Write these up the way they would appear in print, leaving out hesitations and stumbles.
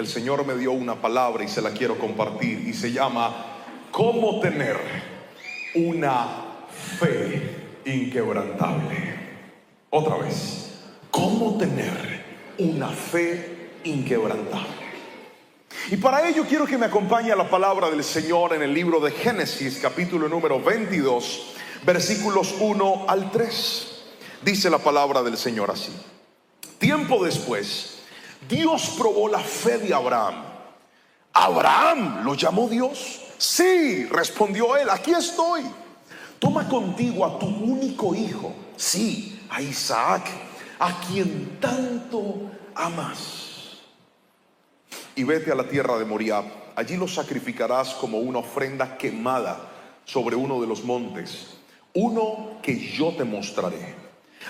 el Señor me dio una palabra y se la quiero compartir, y se llama ¿cómo tener una fe inquebrantable? Otra vez, ¿cómo tener una fe inquebrantable? Y para ello quiero que me acompañe a la palabra del Señor en el libro de Génesis, capítulo número 22, versículos 1 al 3. Dice la palabra del Señor así: tiempo después, Dios probó la fe de Abraham. ¿Abraham lo llamó Dios? Sí, respondió él, aquí estoy. Toma contigo a tu único hijo, sí, a Isaac, a quien tanto amas, y vete a la tierra de Moriab. Allí lo sacrificarás como una ofrenda quemada sobre uno de los montes, uno que yo te mostraré.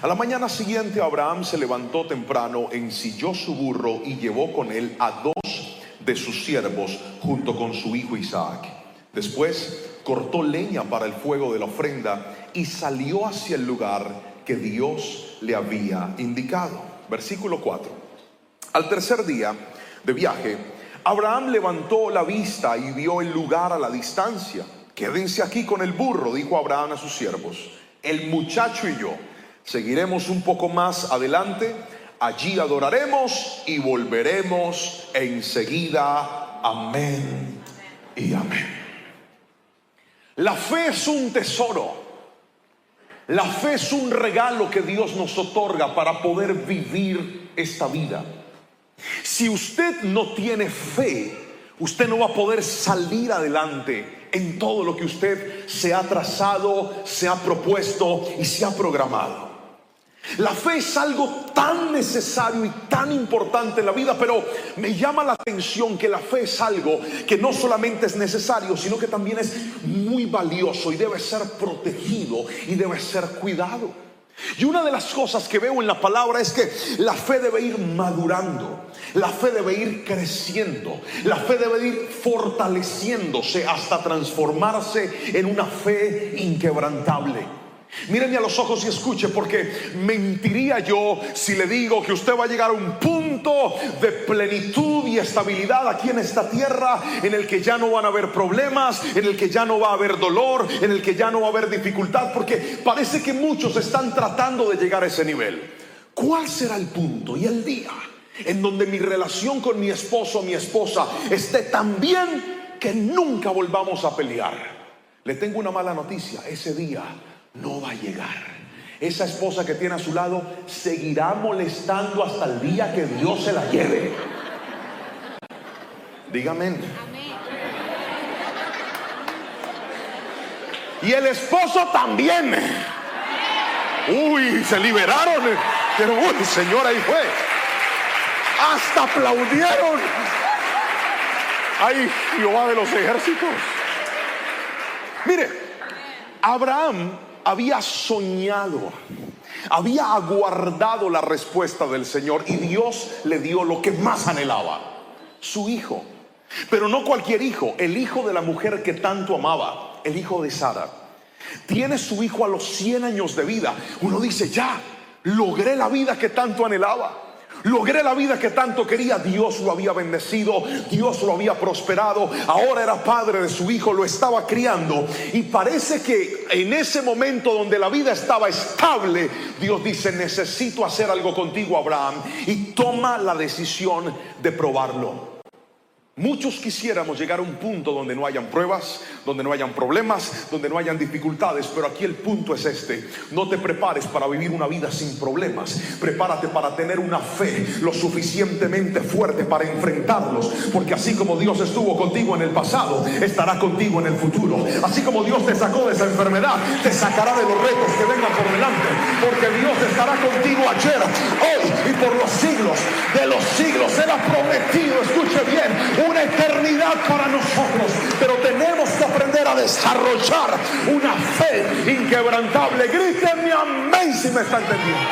A la mañana siguiente Abraham se levantó temprano, ensilló su burro y llevó con él a dos de sus siervos junto con su hijo Isaac. Después cortó leña para el fuego de la ofrenda y salió hacia el lugar que Dios le había indicado. Versículo 4. Al tercer día de viaje, Abraham levantó la vista y vio el lugar a la distancia. Quédense aquí con el burro, dijo Abraham a sus siervos. El muchacho y yo seguiremos un poco más adelante, allí adoraremos y volveremos enseguida. Amén y amén. La fe es un tesoro. La fe es un regalo que Dios nos otorga para poder vivir esta vida. Si usted no tiene fe, usted no va a poder salir adelante en todo lo que usted se ha trazado, se ha propuesto y se ha programado. La fe es algo tan necesario y tan importante en la vida, pero me llama la atención que la fe es algo que no solamente es necesario, sino que también es muy valioso y debe ser protegido y debe ser cuidado. Y una de las cosas que veo en la palabra es que la fe debe ir madurando, la fe debe ir creciendo, la fe debe ir fortaleciéndose hasta transformarse en una fe inquebrantable. Míreme a los ojos y escuche, porque mentiría yo si le digo que usted va a llegar a un punto de plenitud y estabilidad aquí en esta tierra, en el que ya no van a haber problemas, en el que ya no va a haber dolor, en el que ya no va a haber dificultad, porque parece que muchos están tratando de llegar a ese nivel. ¿Cuál será el punto y el día en donde mi relación con mi esposo o mi esposa esté tan bien que nunca volvamos a pelear? Le tengo una mala noticia: ese día no va a llegar. Esa esposa que tiene a su lado seguirá molestando hasta el día que Dios se la lleve. Dígame. Y el esposo también. Uy, se liberaron. Pero uy, señora, ahí fue. Hasta aplaudieron. Ay, Jehová de los ejércitos. Mire, Abraham había soñado, había aguardado la respuesta del Señor, y Dios le dio lo que más anhelaba: su hijo. Pero no cualquier hijo, el hijo de la mujer que tanto amaba, el hijo de Sara. Tiene su hijo a los 100 años de vida. Uno dice: ya logré la vida que tanto anhelaba, logré la vida que tanto quería. Dios lo había bendecido, Dios lo había prosperado. Ahora era padre de su hijo, lo estaba criando. Y parece que en ese momento donde la vida estaba estable, Dios dice: necesito hacer algo contigo, Abraham. Y toma la decisión de probarlo. Muchos quisiéramos llegar a un punto donde no hayan pruebas, donde no hayan problemas, donde no hayan dificultades, pero aquí el punto es este: no te prepares para vivir una vida sin problemas, prepárate para tener una fe lo suficientemente fuerte para enfrentarlos, porque así como Dios estuvo contigo en el pasado, estará contigo en el futuro. Así como Dios te sacó de esa enfermedad, te sacará de los retos que vengan por delante, porque Dios estará contigo ayer, hoy y por los siglos de los siglos. Él ha prometido, escuche bien, una eternidad para nosotros, pero tenemos que aprender a desarrollar una fe inquebrantable. Grítenme amén si me está entendiendo.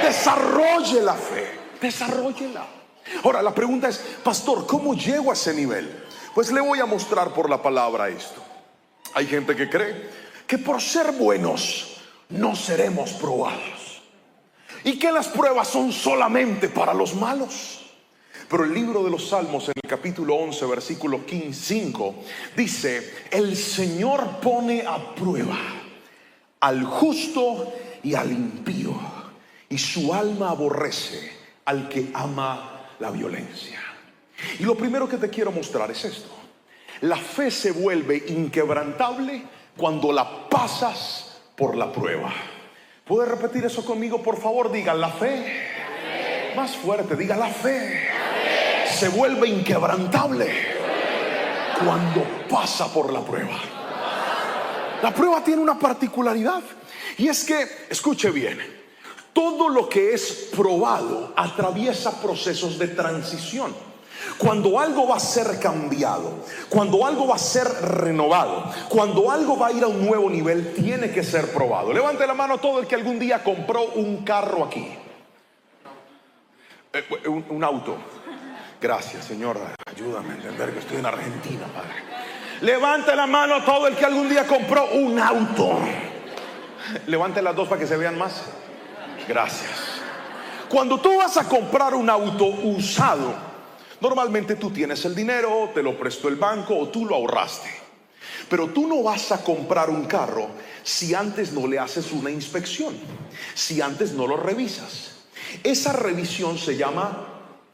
Desarrolle la fe, desarróllela. Ahora la pregunta es: pastor, ¿cómo llego a ese nivel? Pues le voy a mostrar por la palabra esto. Hay gente que cree que por ser buenos no seremos probados, y que las pruebas son solamente para los malos. Pero el libro de los Salmos, en el capítulo 11, versículo 5, dice: el Señor pone a prueba al justo y al impío, y su alma aborrece al que ama la violencia. Y lo primero que te quiero mostrar es esto: la fe se vuelve inquebrantable cuando la pasas por la prueba. ¿Puedes repetir eso conmigo, por favor? Diga: la fe. Más fuerte, diga: la fe se vuelve inquebrantable cuando pasa por la prueba. La prueba tiene una particularidad, y es que, escuche bien, todo lo que es probado atraviesa procesos de transición. Cuando algo va a ser cambiado, cuando algo va a ser renovado, cuando algo va a ir a un nuevo nivel, tiene que ser probado. Levante la mano todo el que algún día compró un carro aquí. Un auto. Gracias, Señor, ayúdame a entender que estoy en Argentina, Padre. Levante la mano todo el que algún día compró un auto. Levante las dos para que se vean más. Gracias. Cuando tú vas a comprar un auto usado, normalmente tú tienes el dinero, te lo prestó el banco o tú lo ahorraste. Pero tú no vas a comprar un carro si antes no le haces una inspección, si antes no lo revisas. Esa revisión se llama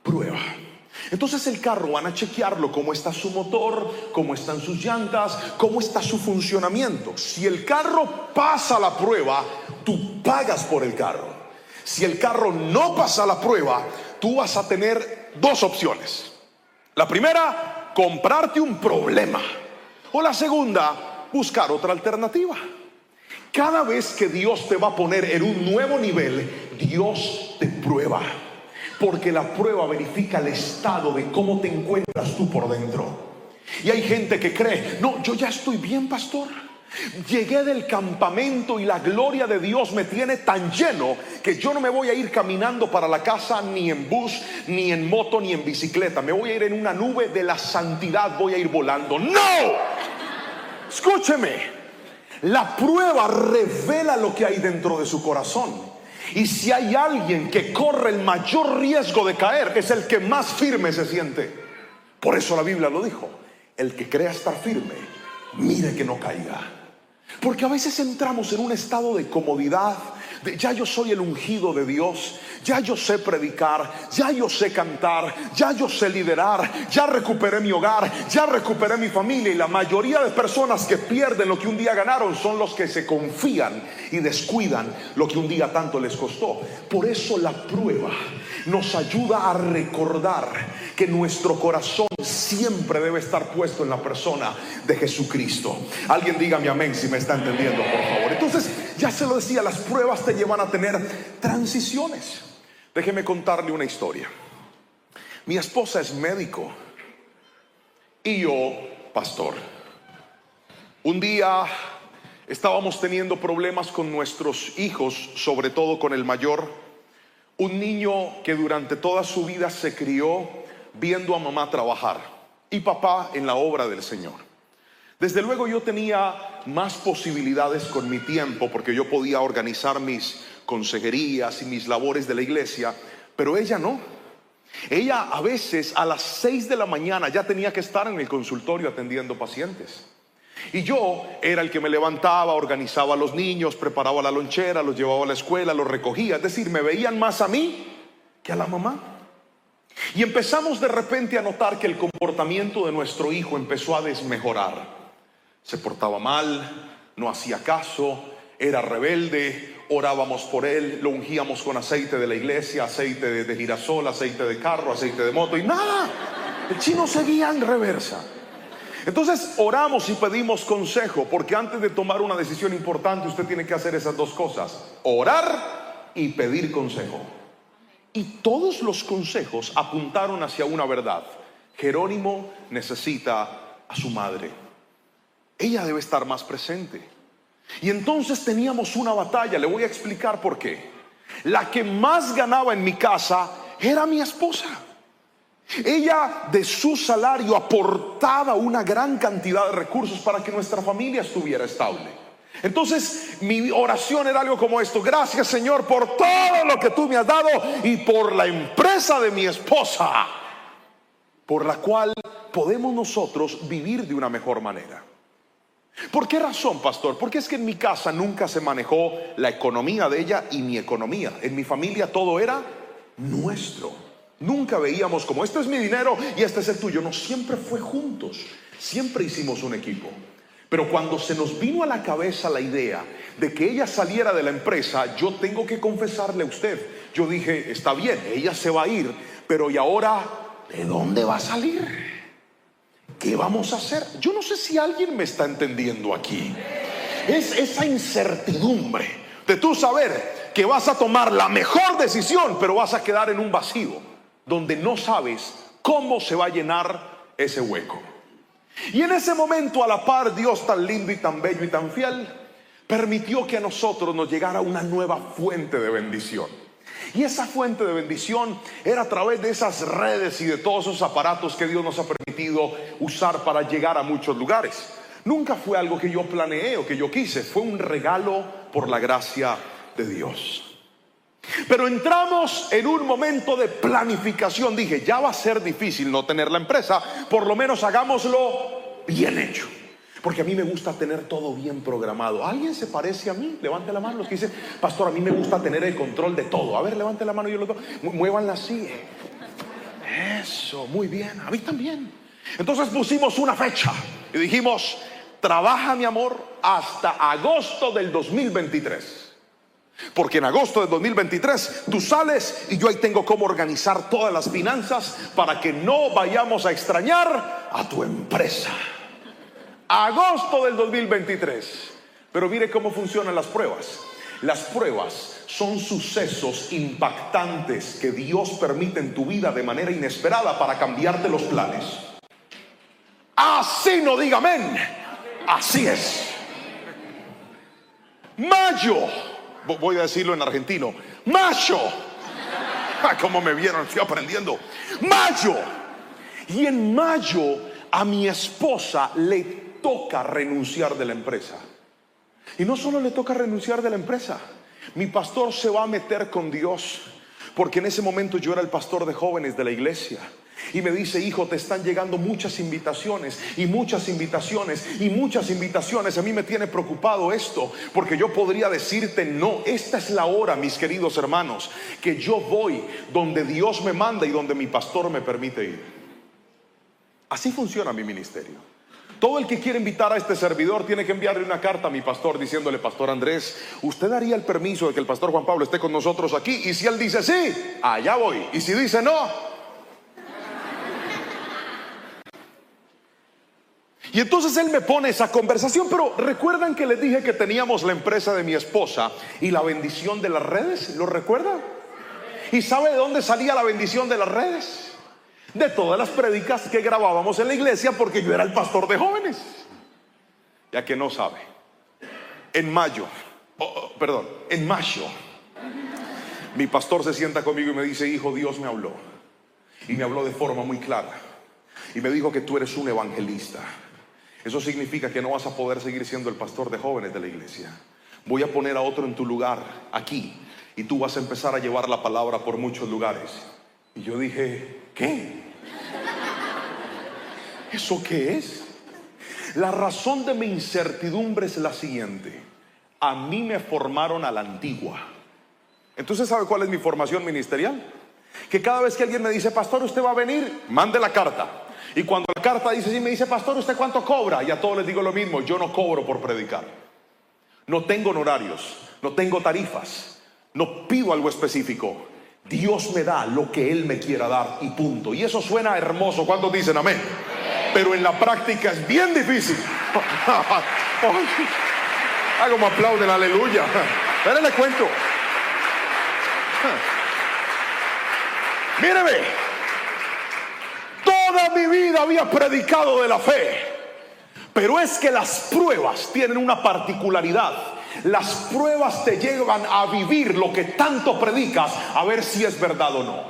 prueba. Entonces el carro van a chequearlo: cómo está su motor, cómo están sus llantas, cómo está su funcionamiento. Si el carro pasa la prueba, tú pagas por el carro. Si el carro no pasa la prueba, tú vas a tener dos opciones. La primera, comprarte un problema, o la segunda, buscar otra alternativa. Cada vez que Dios te va a poner en un nuevo nivel, Dios te prueba, porque la prueba verifica el estado de cómo te encuentras tú por dentro. Y hay gente que cree: no, yo ya estoy bien, pastor. Llegué del campamento y la gloria de Dios me tiene tan lleno que yo no me voy a ir caminando para la casa ni en bus, ni en moto, ni en bicicleta. Me voy a ir en una nube de la santidad, voy a ir volando. ¡No! Escúcheme. La prueba revela lo que hay dentro de su corazón. Y si hay alguien que corre el mayor riesgo de caer, es el que más firme se siente. Por eso la Biblia lo dijo: el que crea estar firme, mire que no caiga. Porque a veces entramos en un estado de comodidad, de ya yo soy el ungido de Dios, ya yo sé predicar, ya yo sé cantar, ya yo sé liderar, ya recuperé mi hogar, ya recuperé mi familia. Y la mayoría de personas que pierden lo que un día ganaron son los que se confían y descuidan lo que un día tanto les costó. Por eso la prueba nos ayuda a recordar que nuestro corazón siempre debe estar puesto en la persona de Jesucristo. Alguien dígame amén si me está entendiendo, por favor. Entonces, ya se lo decía, las pruebas te llevan a tener transiciones. Déjeme contarle una historia. Mi esposa es médico y yo pastor. Un día estábamos teniendo problemas con nuestros hijos, sobre todo con el mayor, un niño que durante toda su vida se crió viendo a mamá trabajar y papá en la obra del Señor. Desde luego yo tenía más posibilidades con mi tiempo, porque yo podía organizar mis consejerías y mis labores de la iglesia, pero ella no. Ella a veces a las 6 de la mañana ya tenía que estar en el consultorio atendiendo pacientes. Y yo era el que me levantaba, organizaba a los niños, preparaba la lonchera, los llevaba a la escuela, los recogía. Es decir, me veían más a mí que a la mamá. Y empezamos de repente a notar que el comportamiento de nuestro hijo empezó a desmejorar. Se portaba mal, no hacía caso, era rebelde. Orábamos por él, lo ungíamos con aceite de la iglesia, aceite de girasol, aceite de carro, aceite de moto, y nada, el chino seguía en reversa. Entonces oramos y pedimos consejo, porque antes de tomar una decisión importante usted tiene que hacer esas dos cosas: orar y pedir consejo. Y todos los consejos apuntaron hacia una verdad: Jerónimo necesita a su madre, ella debe estar más presente. Y entonces teníamos una batalla. Le voy a explicar por qué. La que más ganaba en mi casa era mi esposa. Ella de su salario aportaba una gran cantidad de recursos para que nuestra familia estuviera estable. Entonces mi oración era algo como esto: gracias, Señor, por todo lo que tú me has dado y por la empresa de mi esposa. por la cual podemos nosotros vivir de una mejor manera. ¿Por qué razón, pastor? Porque es que en mi casa nunca se manejó la economía de ella y mi economía. En mi familia todo era nuestro. Nunca veíamos como este es mi dinero y este es el tuyo. No, siempre fue juntos. Siempre hicimos un equipo. Pero cuando se nos vino a la cabeza la idea de que ella saliera de la empresa, yo tengo que confesarle a usted, yo dije, está bien, ella se va a ir, pero ¿y ahora de dónde va a salir? ¿Qué vamos a hacer? Yo no sé si alguien me está entendiendo aquí. Es esa incertidumbre de tú saber que vas a tomar la mejor decisión, pero vas a quedar en un vacío donde no sabes cómo se va a llenar ese hueco. Y en ese momento, a la par, Dios tan lindo y tan bello y tan fiel permitió que a nosotros nos llegara una nueva fuente de bendición. Y esa fuente de bendición era a través de esas redes y de todos esos aparatos que Dios nos ha permitido usar para llegar a muchos lugares. Nunca fue algo que yo planeé o que yo quise, fue un regalo por la gracia de Dios. Pero entramos en un momento de planificación. Dije, ya va a ser difícil no tener la empresa, por lo menos hagámoslo bien hecho. Porque a mí me gusta tener todo bien programado. ¿Alguien se parece a mí? Levante la mano los que dicen, pastor, a mí me gusta tener el control de todo. A ver, levante la mano y yo lo veo. Muévanla así. Eso, muy bien. A mí también. Entonces pusimos una fecha y dijimos, trabaja mi amor hasta agosto del 2023. Porque en agosto del 2023 tú sales y yo ahí tengo cómo organizar todas las finanzas para que no vayamos a extrañar a tu empresa. Agosto del 2023. Pero mire cómo funcionan las pruebas. Las pruebas son sucesos impactantes que Dios permite en tu vida de manera inesperada para cambiarte los planes. Así no diga amén. Así es. Mayo. Voy a decirlo en argentino. Mayo. Como me vieron, estoy aprendiendo. Mayo. Y en mayo a mi esposa le toca renunciar de la empresa. Y no solo le toca renunciar de la empresa, mi pastor se va a meter con Dios, porque en ese momento yo era el pastor de jóvenes de la iglesia. Y me dice, hijo, te están llegando muchas invitaciones y muchas invitaciones y muchas invitaciones. A mí me tiene preocupado esto, porque yo podría decirte no. Esta es la hora, mis queridos hermanos, que yo voy donde Dios me manda y donde mi pastor me permite ir. Así funciona mi ministerio. Todo el que quiere invitar a este servidor tiene que enviarle una carta a mi pastor diciéndole, pastor Andrés, ¿usted daría el permiso de que el pastor Juan Pablo esté con nosotros aquí? Y si él dice sí, allá voy. Y si dice no. Y entonces él me pone esa conversación. Pero ¿recuerdan que les dije que teníamos la empresa de mi esposa y la bendición de las redes? ¿Lo recuerdan? ¿Y sabe de dónde salía la bendición de las redes? De todas las prédicas que grabábamos en la iglesia, porque yo era el pastor de jóvenes. Ya que no sabe, en mayo, mi pastor se sienta conmigo y me dice, hijo, Dios me habló. Y me habló de forma muy clara. Y me dijo que tú eres un evangelista. Eso significa que no vas a poder seguir siendo el pastor de jóvenes de la iglesia. Voy a poner a otro en tu lugar aquí, y tú vas a empezar a llevar la palabra por muchos lugares. Y yo dije, ¿qué? ¿Eso qué es? La razón de mi incertidumbre es la siguiente. A mí me formaron a la antigua. Entonces, ¿sabe cuál es mi formación ministerial? Que cada vez que alguien me dice, pastor, ¿usted va a venir? Mande la carta. Y cuando la carta dice sí, me dice, pastor, ¿usted cuánto cobra? Y a todos les digo lo mismo, yo no cobro por predicar. No tengo honorarios, no tengo tarifas, no pido algo específico. Dios me da lo que Él me quiera dar y punto. Y eso suena hermoso. ¿Cuántos dicen amén? Pero en la práctica es bien difícil. Como aplauden, aleluya. Pero le cuento. Míreme. Toda mi vida había predicado de la fe, pero es que las pruebas tienen una particularidad. Las pruebas te llevan a vivir lo que tanto predicas, a ver si es verdad o no.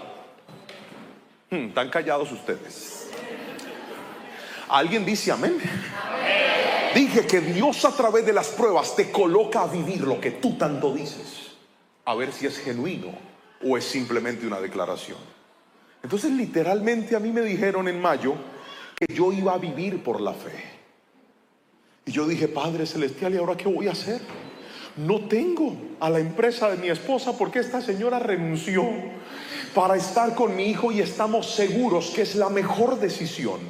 Están callados ustedes. ¿Alguien dice amén? Dije que Dios a través de las pruebas te coloca a vivir lo que tú tanto dices, a ver si es genuino o es simplemente una declaración. Entonces literalmente a mí me dijeron en mayo que yo iba a vivir por la fe. Y yo dije, Padre Celestial, ¿y ahora qué voy a hacer? No tengo a la empresa de mi esposa porque esta señora renunció para estar con mi hijo y estamos seguros que es la mejor decisión.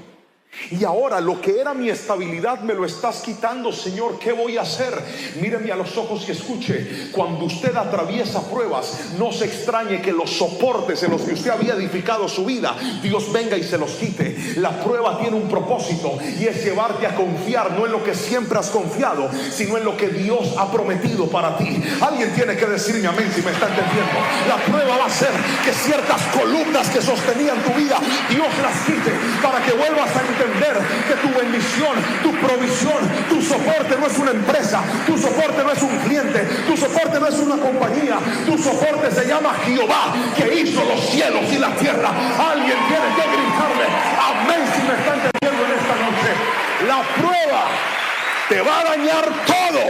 Y ahora lo que era mi estabilidad me lo estás quitando, Señor, ¿qué voy a hacer? Míreme a los ojos y escuche. Cuando usted atraviesa pruebas, no se extrañe que los soportes en los que usted había edificado su vida, Dios venga y se los quite. La prueba tiene un propósito y es llevarte a confiar, no en lo que siempre has confiado, sino en lo que Dios ha prometido para ti. Alguien tiene que decirme amén si me está entendiendo. La prueba va a ser que ciertas columnas que sostenían tu vida, Dios las quite para que vuelvas a entender que tu bendición, tu provisión, tu soporte no es una empresa, tu soporte no es un cliente, tu soporte no es una compañía, tu soporte se llama Jehová, que hizo los cielos y la tierra. Alguien tiene que gritarle amén si me está entendiendo en esta noche. La prueba te va a dañar todo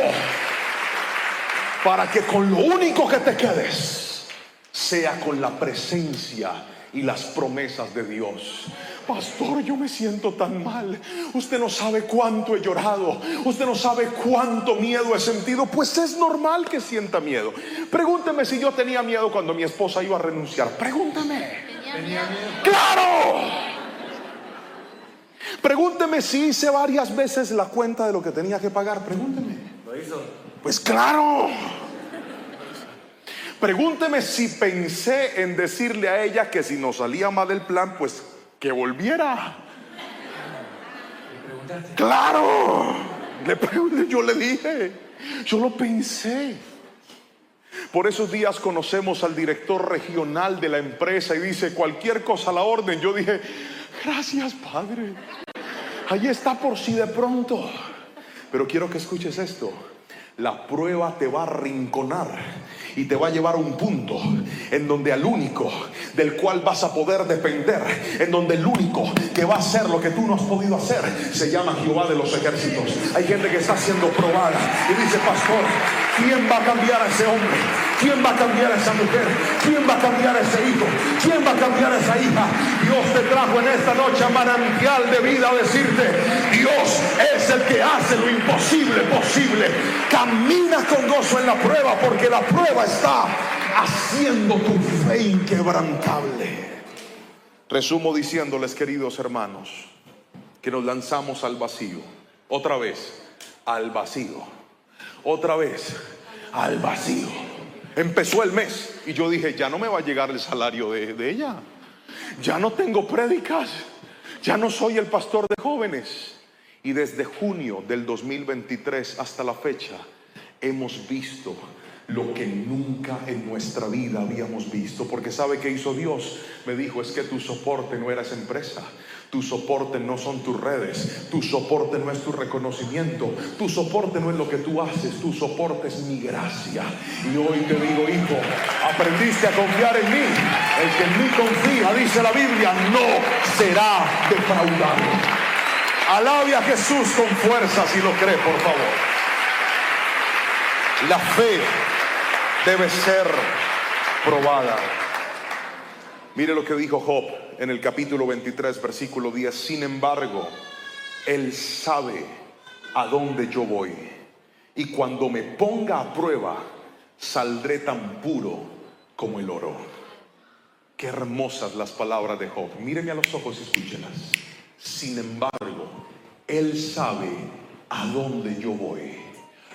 para que con lo único que te quedes sea con la presencia y las promesas de Dios. Pastor, yo me siento tan mal. Usted no sabe cuánto he llorado. Usted no sabe cuánto miedo he sentido. Pues es normal que sienta miedo. Pregúnteme si yo tenía miedo cuando mi esposa iba a renunciar. Pregúnteme. ¿Tenía miedo? ¡Claro! Pregúnteme si hice varias veces la cuenta de lo que tenía que pagar. Pregúnteme. ¿Lo hizo? Pues claro. Pregúnteme si pensé en decirle a ella que si nos salía mal del plan, pues que volviera. Claro, le pregunté, yo le dije, yo lo pensé. Por esos días conocemos al director regional de la empresa y dice, cualquier cosa a la orden. Yo dije, gracias, Padre. Ahí está por si de pronto. Pero quiero que escuches esto. La prueba te va a arrinconar y te va a llevar a un punto en donde al único del cual vas a poder depender, en donde el único que va a hacer lo que tú no has podido hacer, se llama Jehová de los ejércitos. Hay gente que está siendo probada y dice, pastor, ¿quién va a cambiar a ese hombre? ¿Quién va a cambiar a esa mujer? ¿Quién va a cambiar a ese hijo? ¿Quién va a cambiar a esa hija? Dios te trajo en esta noche a manantial de vida a decirte, Dios es el que hace lo imposible posible. Camina con gozo en la prueba, porque la prueba está haciendo tu fe inquebrantable. Resumo diciéndoles, queridos hermanos, que nos lanzamos al vacío. Otra vez, al vacío. Otra vez, al vacío. Empezó el mes y yo dije, ya no me va a llegar el salario de ella. Ya no tengo prédicas. Ya no soy el pastor de jóvenes. Y desde junio del 2023 hasta la fecha hemos visto lo que nunca en nuestra vida habíamos visto. Porque ¿sabe qué hizo Dios? Me dijo, es que tu soporte no era esa empresa. Tu soporte no son tus redes. Tu soporte no es tu reconocimiento. Tu soporte no es lo que tú haces. Tu soporte es mi gracia. Y hoy te digo, hijo, aprendiste a confiar en mí. El que en mí confía, dice la Biblia, no será defraudado. Alabe a Jesús con fuerza si lo cree, por favor. La fe debe ser probada. Mire lo que dijo Job en el capítulo 23, versículo 10. Sin embargo, Él sabe a dónde yo voy, y cuando me ponga a prueba, saldré tan puro como el oro. Qué hermosas las palabras de Job. Míreme a los ojos y escúchelas. Sin embargo, Él sabe a dónde yo voy.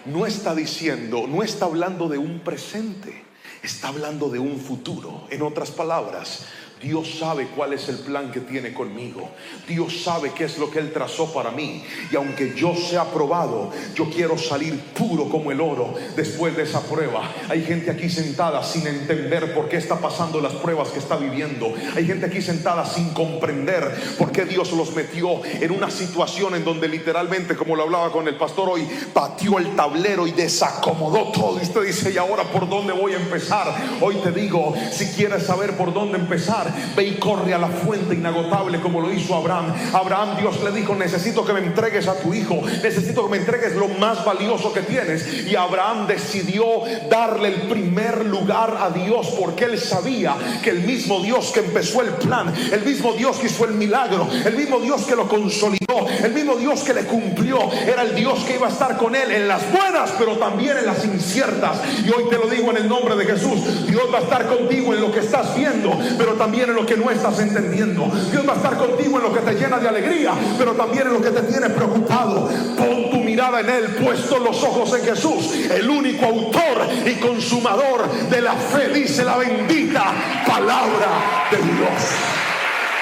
No está diciendo, no está hablando de un presente, está hablando de un futuro. En otras palabras, Dios sabe cuál es el plan que tiene conmigo. Dios sabe qué es lo que Él trazó para mí. Y aunque yo sea probado, yo quiero salir puro como el oro después de esa prueba. Hay gente aquí sentada sin entender por qué está pasando las pruebas que está viviendo. Hay gente aquí sentada sin comprender por qué Dios los metió en una situación en donde literalmente, como lo hablaba con el pastor hoy, pateó el tablero y desacomodó todo. Y usted dice, ¿y ahora por dónde voy a empezar? Hoy te digo, si quieres saber por dónde empezar, ve y corre a la fuente inagotable como lo hizo Abraham. Abraham, Dios le dijo: necesito que me entregues a tu hijo, necesito que me entregues lo más valioso que tienes. Y Abraham decidió darle el primer lugar a Dios, porque él sabía que el mismo Dios que empezó el plan, el mismo Dios que hizo el milagro, el mismo Dios que lo consolidó, el mismo Dios que le cumplió, era el Dios que iba a estar con él en las buenas, pero también en las inciertas. Y hoy te lo digo en el nombre de Jesús: Dios va a estar contigo en lo que estás viendo, pero también en lo que no estás entendiendo. Dios va a estar contigo en lo que te llena de alegría, pero también en lo que te tiene preocupado. Pon tu mirada en Él, puesto los ojos en Jesús, el único autor y consumador de la fe, dice la bendita palabra de Dios.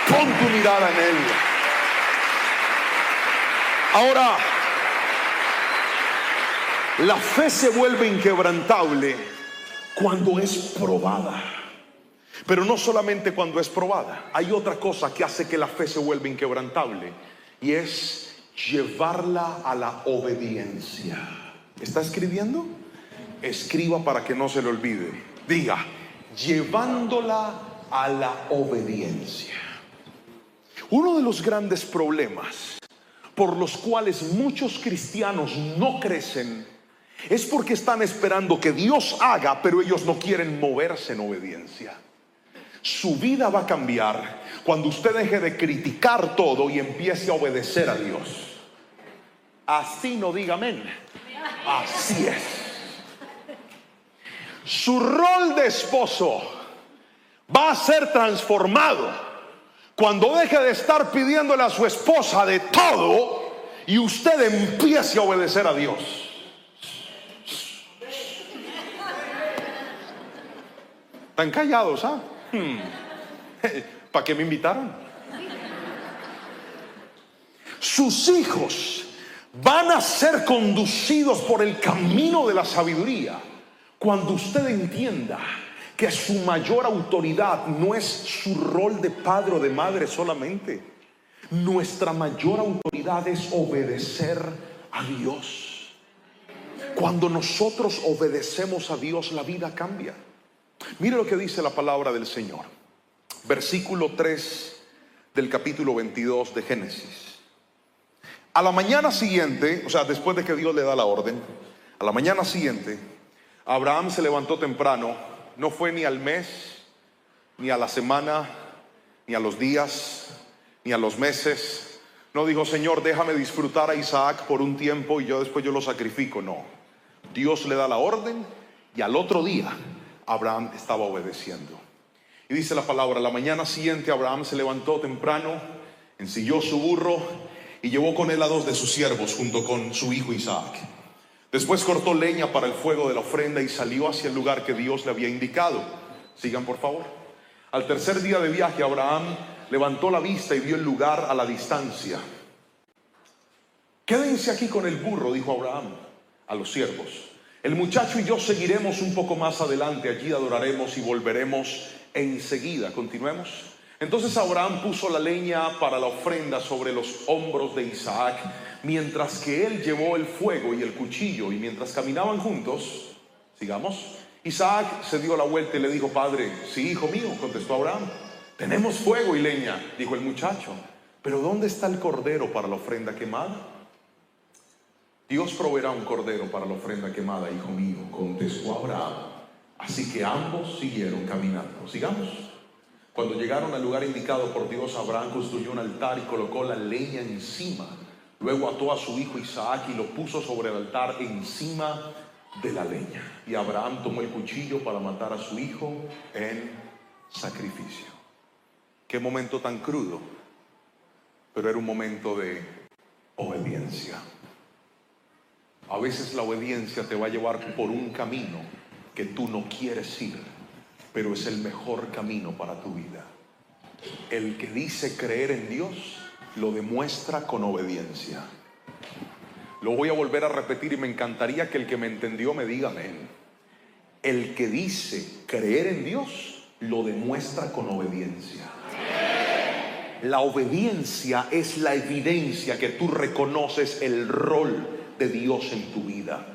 Pon tu mirada en Él. Ahora, la fe se vuelve inquebrantable cuando es probada. Pero no solamente cuando es probada. Hay otra cosa que hace que la fe se vuelva inquebrantable, y es llevarla a la obediencia. ¿Está escribiendo? Escriba para que no se le olvide. Diga: llevándola a la obediencia. Uno de los grandes problemas por los cuales muchos cristianos no crecen es porque están esperando que Dios haga, pero ellos no quieren moverse en obediencia. Su vida va a cambiar cuando usted deje de criticar todo y empiece a obedecer a Dios. Así no diga amén. Así es. Su rol de esposo va a ser transformado cuando deje de estar pidiéndole a su esposa de todo y usted empiece a obedecer a Dios. ¿Están callados, ah? ¿Para qué me invitaron? Sus hijos van a ser conducidos por el camino de la sabiduría cuando usted entienda que su mayor autoridad no es su rol de padre o de madre solamente. Nuestra mayor autoridad es obedecer a Dios. Cuando nosotros obedecemos a Dios, la vida cambia. Mire lo que dice la palabra del Señor. Versículo 3 del capítulo 22 de Génesis. A la mañana siguiente, o sea, después de que Dios le da la orden, a la mañana siguiente, Abraham se levantó temprano. No fue ni al mes, ni a la semana, ni a los días, ni a los meses. No dijo: Señor, déjame disfrutar a Isaac por un tiempo y después yo lo sacrifico. No. Dios le da la orden y al otro día Abraham estaba obedeciendo. Y dice la palabra: la mañana siguiente Abraham se levantó temprano, ensilló su burro y llevó con él a 2 de sus siervos junto con su hijo Isaac. Después cortó leña para el fuego de la ofrenda y salió hacia el lugar que Dios le había indicado. Sigan, por favor. Al tercer día de viaje, Abraham levantó la vista y vio el lugar a la distancia. Quédense aquí con el burro, dijo Abraham a los siervos. El muchacho y yo seguiremos un poco más adelante. Allí adoraremos y volveremos enseguida. Continuemos. Entonces Abraham puso la leña para la ofrenda sobre los hombros de Isaac, mientras que él llevó el fuego y el cuchillo. Y mientras caminaban juntos, sigamos, Isaac se dio la vuelta y le dijo: Padre. Sí, hijo mío, contestó Abraham. Tenemos fuego y leña, dijo el muchacho, pero ¿dónde está el cordero para la ofrenda quemada? Dios proveerá un cordero para la ofrenda quemada, hijo mío, contestó Abraham. Así que ambos siguieron caminando. Sigamos. Cuando llegaron al lugar indicado por Dios, Abraham construyó un altar y colocó la leña encima. Luego ató a su hijo Isaac y lo puso sobre el altar encima de la leña. Y Abraham tomó el cuchillo para matar a su hijo en sacrificio. Qué momento tan crudo, pero era un momento de obediencia. A veces la obediencia te va a llevar por un camino que tú no quieres ir, pero es el mejor camino para tu vida. El que dice creer en Dios lo demuestra con obediencia. Lo voy a volver a repetir y me encantaría que el que me entendió me diga amén. El que dice creer en Dios lo demuestra con obediencia. La obediencia es la evidencia que tú reconoces el rol de Dios en tu vida.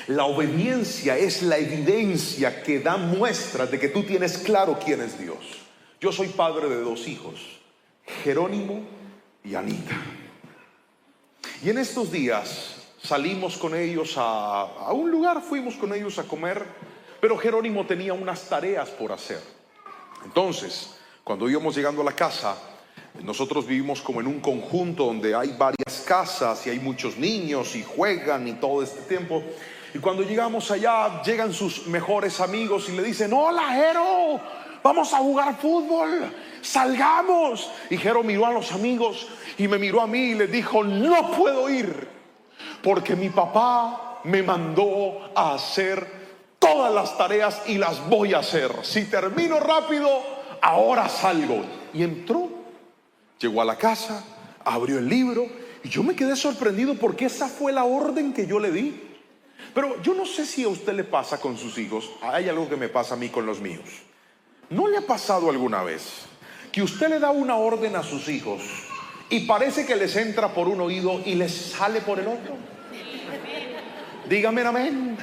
La obediencia es la evidencia que da muestras de que tú tienes claro quién es Dios. Yo soy padre de 2 hijos, Jerónimo y Anita. Y en estos días salimos con ellos a un lugar, fuimos con ellos a comer, pero Jerónimo tenía unas tareas por hacer. Entonces, cuando íbamos llegando a la casa, nosotros vivimos como en un conjunto donde hay varias casas y hay muchos niños y juegan y todo este tiempo. Y cuando llegamos allá, llegan sus mejores amigos y le dicen: hola, Jero, vamos a jugar fútbol, salgamos. Y Jero miró a los amigos y me miró a mí y le dijo: no puedo ir, porque mi papá me mandó a hacer todas las tareas y las voy a hacer. Si termino rápido, ahora salgo. Y entró, llegó a la casa, abrió el libro y yo me quedé sorprendido porque esa fue la orden que yo le di. Pero yo no sé si a usted le pasa con sus hijos. Hay algo que me pasa a mí con los míos. ¿No le ha pasado alguna vez que usted le da una orden a sus hijos y parece que les entra por un oído y les sale por el otro? Dígame amén.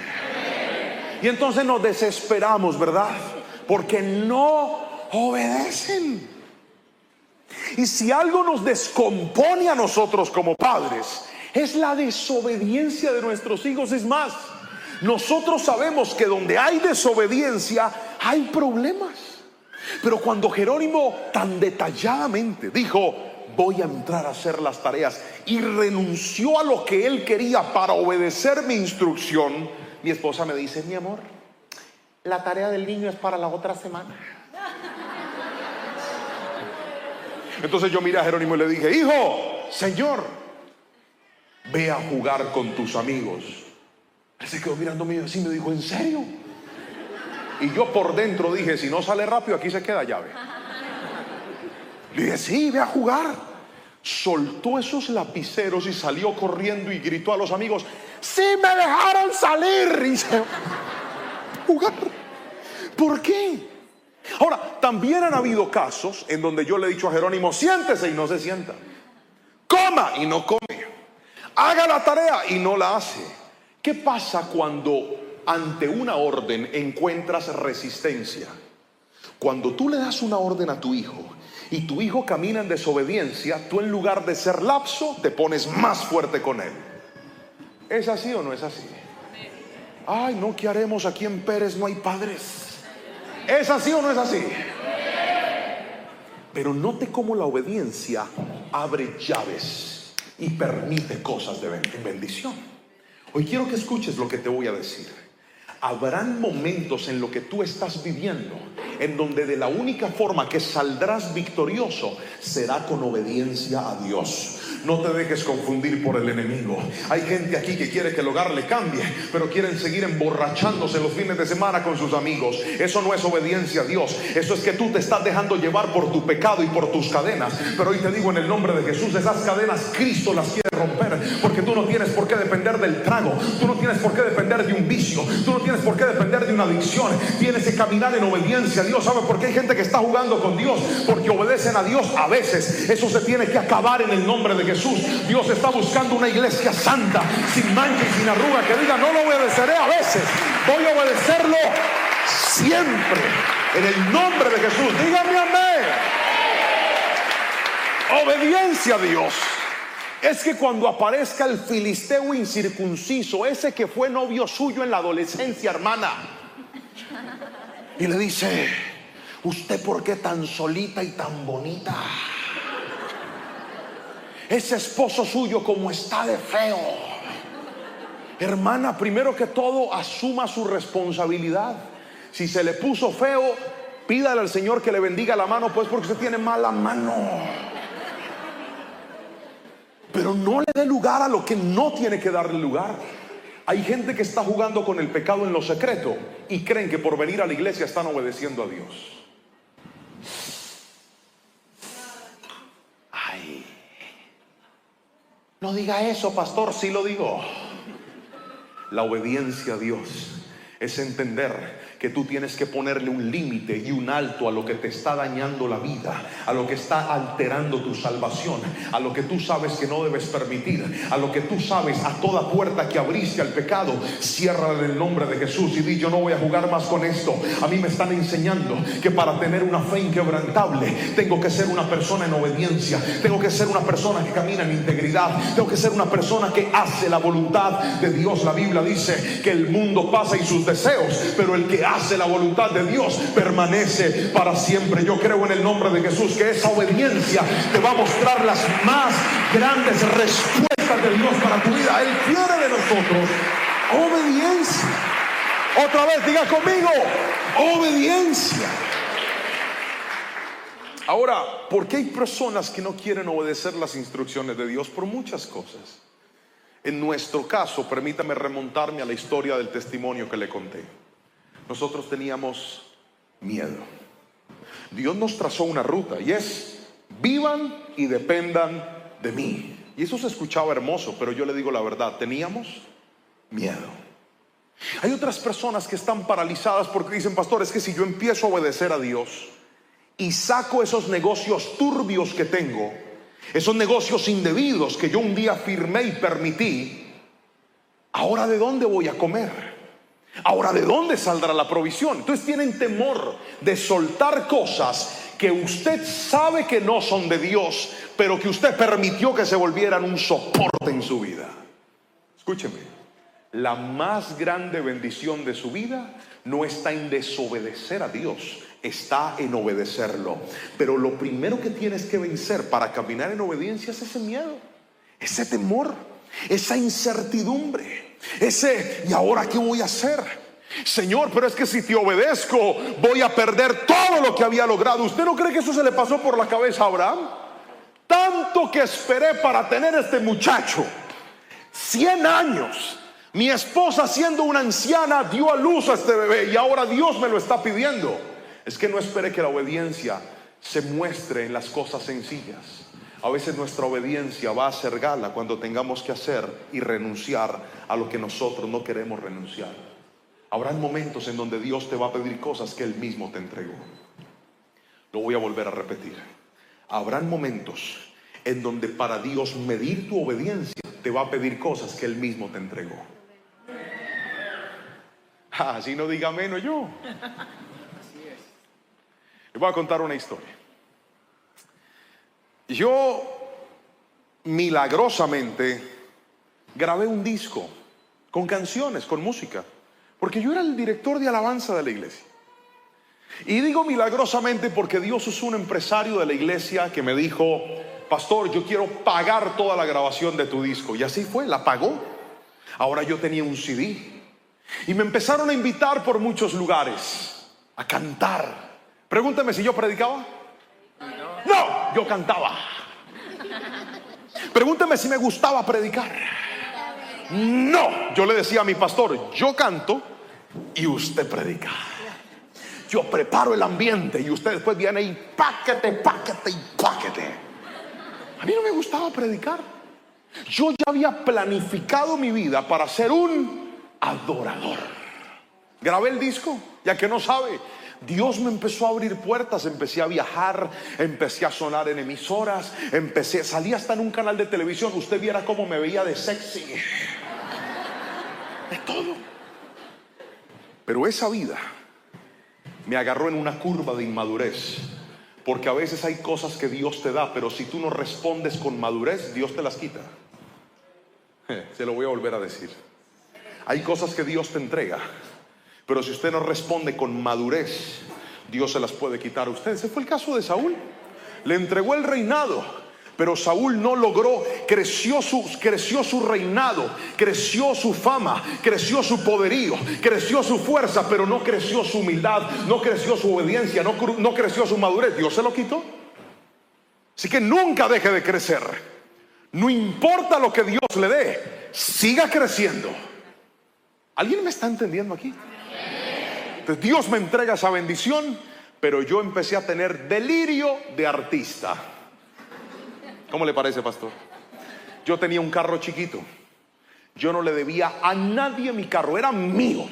Y entonces nos desesperamos, ¿verdad? Porque no obedecen. Y si algo nos descompone a nosotros como padres, es la desobediencia de nuestros hijos. Es más, nosotros sabemos que donde hay desobediencia hay problemas. Pero cuando Jerónimo tan detalladamente dijo: voy a entrar a hacer las tareas, y renunció a lo que él quería para obedecer mi instrucción, mi esposa me dice: mi amor, la tarea del niño es para la otra semana. Entonces yo miré a Jerónimo y le dije: hijo, señor, ve a jugar con tus amigos. Él se quedó mirándome y así me dijo: ¿en serio? Y yo por dentro dije: si no sale rápido, aquí se queda llave. Le dije: sí, ve a jugar. Soltó esos lapiceros y salió corriendo y gritó a los amigos: ¡sí me dejaron salir! Y se jugar. ¿Por qué? Ahora, también han habido casos en donde yo le he dicho a Jerónimo: siéntese, y no se sienta. Coma, y no come. Haga la tarea, y no la hace. ¿Qué pasa cuando ante una orden encuentras resistencia? Cuando tú le das una orden a tu hijo y tu hijo camina en desobediencia, tú, en lugar de ser lapso, te pones más fuerte con él. ¿Es así o no es así? Ay, no, ¿qué haremos? Aquí en Pérez no hay padres. ¿Es así o no es así? Pero note cómo la obediencia abre llaves y permite cosas de bendición. Hoy quiero que escuches lo que te voy a decir. Habrán momentos en lo que tú estás viviendo en donde de la única forma que saldrás victorioso será con obediencia a Dios. No te dejes confundir por el enemigo. Hay gente aquí que quiere que el hogar le cambie, pero quieren seguir emborrachándose los fines de semana con sus amigos. Eso no es obediencia a Dios. Eso es que tú te estás dejando llevar por tu pecado y por tus cadenas. Pero hoy te digo, en el nombre de Jesús, esas cadenas Cristo las quiere romper, porque tú no tienes por qué depender del trago. Tú no tienes por qué depender de un vicio. Tú no tienes por qué depender de una adicción. Tienes que caminar en obediencia a Dios. ¿Sabe por qué hay gente que está jugando con Dios? Porque obedecen a Dios a veces. Eso se tiene que acabar en el nombre de Jesús. Dios está buscando una iglesia santa, sin mancha y sin arruga, que diga: no lo obedeceré a veces, voy a obedecerlo siempre, en el nombre de Jesús. Dígame amén. Obediencia a Dios es que cuando aparezca el filisteo incircunciso, ese que fue novio suyo en la adolescencia, hermana, y le dice: ¿usted por qué tan solita y tan bonita? Ese esposo suyo como está de feo. Hermana, primero que todo, asuma su responsabilidad. Si se le puso feo, pídale al Señor que le bendiga la mano, pues, porque usted tiene mala mano. Pero no le dé lugar a lo que no tiene que darle lugar. Hay gente que está jugando con el pecado en lo secreto y creen que por venir a la iglesia están obedeciendo a Dios. Ay, no diga eso, pastor. Sí lo digo. La obediencia a Dios es entender que tú tienes que ponerle un límite y un alto a lo que te está dañando la vida, a lo que está alterando tu salvación, a lo que tú sabes que no debes permitir, a lo que tú sabes, a toda puerta que abriste al pecado, ciérrala en el nombre de Jesús y di: yo no voy a jugar más con esto. A mí me están enseñando que para tener una fe inquebrantable tengo que ser una persona en obediencia, tengo que ser una persona que camina en integridad, tengo que ser una persona que hace la voluntad de Dios. La Biblia dice que el mundo pasa y sus deseos, pero el que hace la voluntad de Dios permanece para siempre. Yo creo en el nombre de Jesús que esa obediencia te va a mostrar las más grandes respuestas de Dios para tu vida. Él quiere de nosotros obediencia. Otra vez, diga conmigo: obediencia. Ahora, ¿por qué hay personas que no quieren obedecer las instrucciones de Dios? Por muchas cosas. En nuestro caso, permítame remontarme a la historia del testimonio que le conté. Nosotros teníamos miedo. Dios nos trazó una ruta y es: vivan y dependan de mí. Y eso se escuchaba hermoso, pero yo le digo la verdad, teníamos miedo. Hay otras personas que están paralizadas porque dicen: pastor, es que si yo empiezo a obedecer a Dios y saco esos negocios turbios que tengo, esos negocios indebidos que yo un día firmé y permití, ¿ahora de dónde voy a comer? ¿Ahora de dónde saldrá la provisión? Entonces tienen temor de soltar cosas que usted sabe que no son de Dios, pero que usted permitió que se volvieran un soporte en su vida. Escúcheme, la más grande bendición de su vida no está en desobedecer a Dios, está en obedecerlo. Pero lo primero que tienes que vencer para caminar en obediencia es ese miedo, ese temor, esa incertidumbre, ese ¿y ahora qué voy a hacer? Señor, pero es que si te obedezco voy a perder todo lo que había logrado. ¿Usted no cree que eso se le pasó por la cabeza a Abraham? Tanto que esperé para tener este muchacho, 100 años. Mi esposa, siendo una anciana, dio a luz a este bebé y ahora Dios me lo está pidiendo. Es que no espere que la obediencia se muestre en las cosas sencillas. A veces nuestra obediencia va a hacer gala cuando tengamos que hacer y renunciar a lo que nosotros no queremos renunciar. Habrán momentos en donde Dios te va a pedir cosas que Él mismo te entregó. Lo voy a volver a repetir. Habrán momentos en donde para Dios medir tu obediencia te va a pedir cosas que Él mismo te entregó. Así no diga menos yo. Les voy a contar una historia. Yo milagrosamente grabé un disco con canciones, con música, porque yo era el director de alabanza de la iglesia. Y digo milagrosamente porque Dios usó un empresario de la iglesia que me dijo: pastor, yo quiero pagar toda la grabación de tu disco. Y así fue, la pagó. Ahora yo tenía un CD y me empezaron a invitar por muchos lugares a cantar. Pregúntame si yo predicaba. No, yo cantaba. Pregúnteme si me gustaba predicar. No, yo le decía a mi pastor: yo canto y usted predica. Yo preparo el ambiente y usted después viene y páquete, páquete y páquete. A mí no me gustaba predicar. Yo ya había planificado mi vida para ser un adorador. Grabé el disco, ya que no sabe, Dios me empezó a abrir puertas. Empecé a viajar, empecé a sonar en emisoras, salí hasta en un canal de televisión. Usted viera cómo me veía de sexy, de todo. Pero esa vida me agarró en una curva de inmadurez, porque a veces hay cosas que Dios te da, pero si tú no respondes con madurez, Dios te las quita. Se lo voy a volver a decir. Hay cosas que Dios te entrega, pero si usted no responde con madurez, Dios se las puede quitar a usted. Ese fue el caso de Saúl. Le entregó el reinado, pero Saúl no logró. Creció su reinado, creció su fama, creció su poderío, creció su fuerza, pero no creció su humildad, no creció su obediencia, no creció su madurez. Dios se lo quitó. Así que nunca deje de crecer. No importa lo que Dios le dé, siga creciendo. ¿Alguien me está entendiendo aquí? Entonces Dios me entrega esa bendición, pero yo empecé a tener delirio de artista. ¿Cómo le parece, pastor? Yo tenía un carro chiquito. Yo no le debía a nadie mi carro, era mío.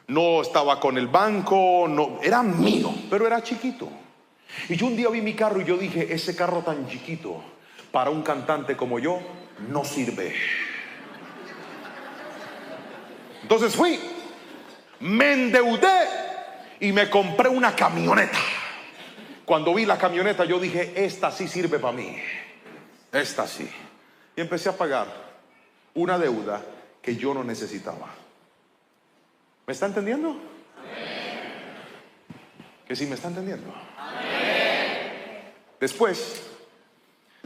No estaba con el banco, no, era mío, pero era chiquito. Y yo un día vi mi carro y yo dije, ese carro tan chiquito para un cantante como yo no sirve. Entonces fui, me endeudé y me compré una camioneta. Cuando vi la camioneta yo dije, esta sí sirve para mí, esta sí. Y empecé a pagar una deuda que yo no necesitaba. ¿Me está entendiendo? Amén. ¿Que sí me está entendiendo? Amén. Después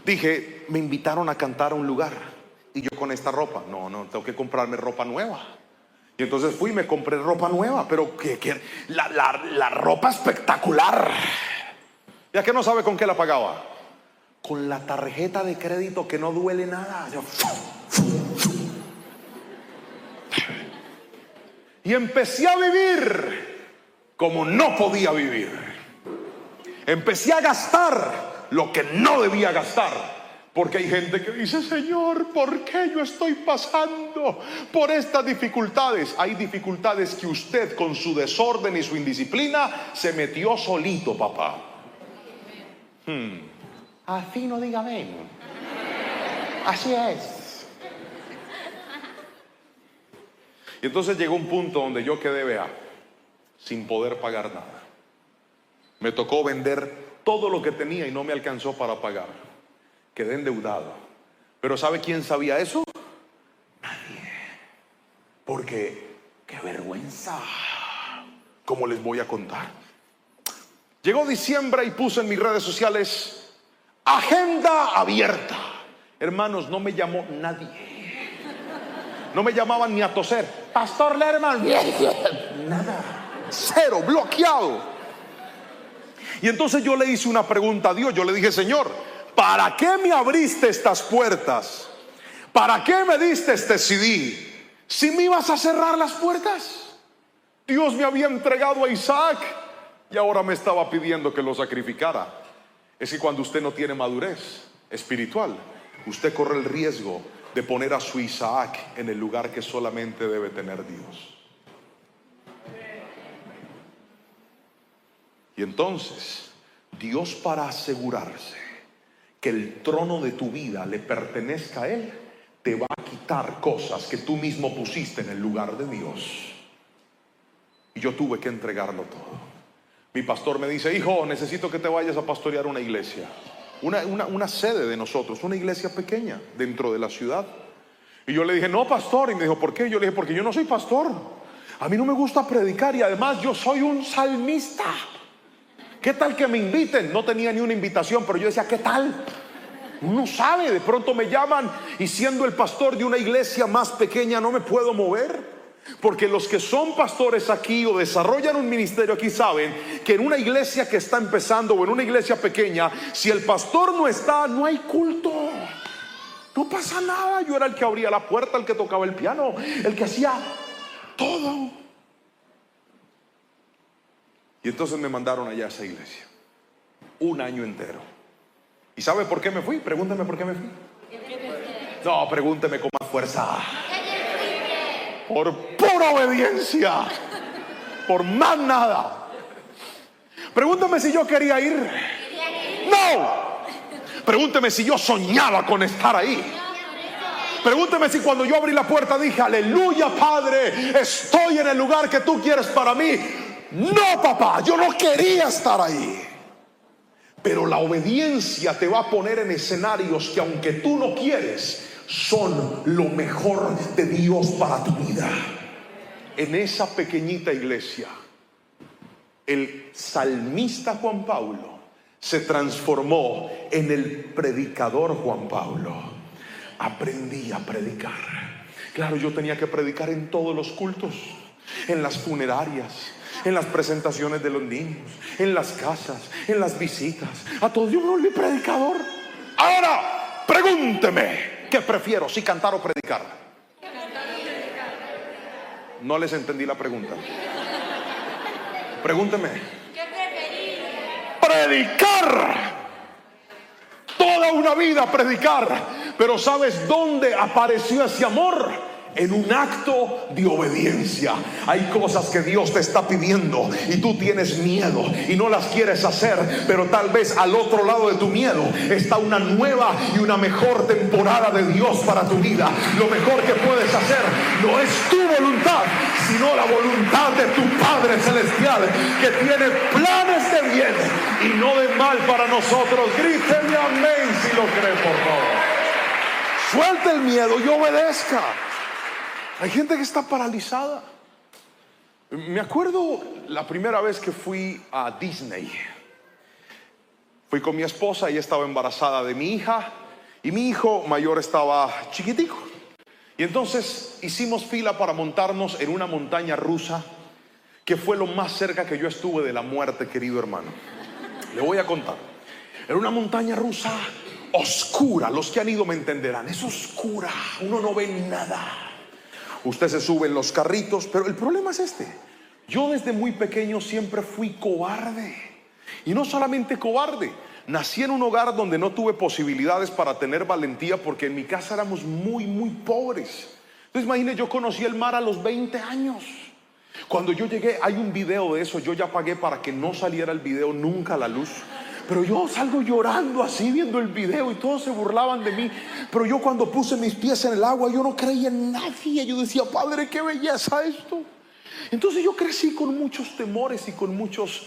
dije, me invitaron a cantar a un lugar y yo con esta ropa, no, tengo que comprarme ropa nueva. Y entonces fui y me compré ropa nueva, pero la ropa espectacular. ¿Ya que no sabe con qué la pagaba? Con la tarjeta de crédito que no duele nada. Yo, y empecé a vivir como no podía vivir. Empecé a gastar lo que no debía gastar. Porque hay gente que dice, Señor, ¿por qué yo estoy pasando por estas dificultades? Hay dificultades que usted con su desorden y su indisciplina se metió solito, papá. Así no diga amén. Así es. Y entonces llegó un punto donde yo quedé, vea, sin poder pagar nada. Me tocó vender todo lo que tenía y no me alcanzó para pagar. Quedé endeudado. Pero ¿sabe quién sabía eso? Nadie. Porque qué vergüenza. ¿Cómo les voy a contar? Llegó diciembre y puse en mis redes sociales agenda abierta. Hermanos, no me llamó nadie. No me llamaban ni a toser. Pastor Lerman. Nada. Cero, bloqueado. Y entonces yo le hice una pregunta a Dios. Yo le dije, Señor, ¿para qué me abriste estas puertas? ¿Para qué me diste este CD? Si me ibas a cerrar las puertas. Dios me había entregado a Isaac y ahora me estaba pidiendo que lo sacrificara. Es que cuando usted no tiene madurez espiritual, usted corre el riesgo de poner a su Isaac en el lugar que solamente debe tener Dios. Y entonces, Dios, para asegurarse que el trono de tu vida le pertenezca a Él, te va a quitar cosas que tú mismo pusiste en el lugar de Dios. Y yo tuve que entregarlo todo. Mi pastor me dice, hijo, necesito que te vayas a pastorear una iglesia, una sede de nosotros, una iglesia pequeña dentro de la ciudad. Y yo le dije, no, pastor. Y me dijo, ¿por qué? Yo le dije, porque yo no soy pastor. A mí no me gusta predicar y además yo soy un salmista. ¿Qué tal que me inviten? No tenía ni una invitación, pero yo decía, ¿qué tal? Uno sabe, de pronto me llaman y siendo el pastor de una iglesia más pequeña no me puedo mover. Porque los que son pastores aquí o desarrollan un ministerio aquí saben que en una iglesia que está empezando o en una iglesia pequeña, si el pastor no está, no hay culto. No pasa nada. Yo era el que abría la puerta, el que tocaba el piano, el que hacía todo. Y entonces me mandaron allá a esa iglesia un año entero. ¿Y sabe por qué me fui? Pregúnteme por qué me fui. No, pregúnteme con más fuerza. Por pura obediencia. Por más nada. Pregúnteme si yo quería ir. No. Pregúnteme si yo soñaba con estar ahí. Pregúnteme si cuando yo abrí la puerta dije, aleluya, Padre, estoy en el lugar que tú quieres para mí. No, papá, yo no quería estar ahí. Pero la obediencia te va a poner en escenarios que aunque tú no quieres, son lo mejor de Dios para tu vida. En esa pequeñita iglesia, el salmista Juan Pablo se transformó en el predicador Juan Pablo. Aprendí a predicar. Claro, yo tenía que predicar en todos los cultos, en las funerarias, en las presentaciones de los niños, en las casas, en las visitas. A todos yo me volví predicador. Ahora, pregúnteme, ¿qué prefiero, si cantar o predicar? No les entendí la pregunta. Pregúnteme. ¿Qué preferís? Predicar. Toda una vida predicar. Pero ¿sabes dónde apareció ese amor? en un acto de obediencia. Hay cosas que Dios te está pidiendo y tú tienes miedo y no las quieres hacer, pero tal vez al otro lado de tu miedo está una nueva y una mejor temporada de Dios para tu vida. Lo mejor que puedes hacer no es tu voluntad, sino la voluntad de tu Padre Celestial, que tiene planes de bien y no de mal para nosotros. Gríteme amén si lo cree, por favor. Suelte el miedo y obedezca. Hay gente que está paralizada. Me acuerdo la primera vez que fui a Disney. Fui con mi esposa, ella estaba embarazada de mi hija y mi hijo mayor estaba chiquitico. Y entonces hicimos fila para montarnos en una montaña rusa, que fue lo más cerca que yo estuve de la muerte, querido hermano. Le voy a contar. Era una montaña rusa oscura. Los que han ido me entenderán. Es oscura, uno no ve nada. Usted se sube en los carritos, pero el problema es este. Yo desde muy pequeño siempre fui cobarde. Y no solamente cobarde, nací en un hogar donde no tuve posibilidades para tener valentía, porque en mi casa éramos muy pobres. Entonces imagine, yo conocí el mar a los 20 años. Cuando yo llegué, hay un video de eso. Yo ya pagué para que no saliera el video nunca a la luz, pero yo salgo llorando así viendo el video y todos se burlaban de mí. Pero yo cuando puse mis pies en el agua, yo no creía en nadie. Yo decía, Padre, qué belleza esto. Entonces yo crecí con muchos temores y con muchos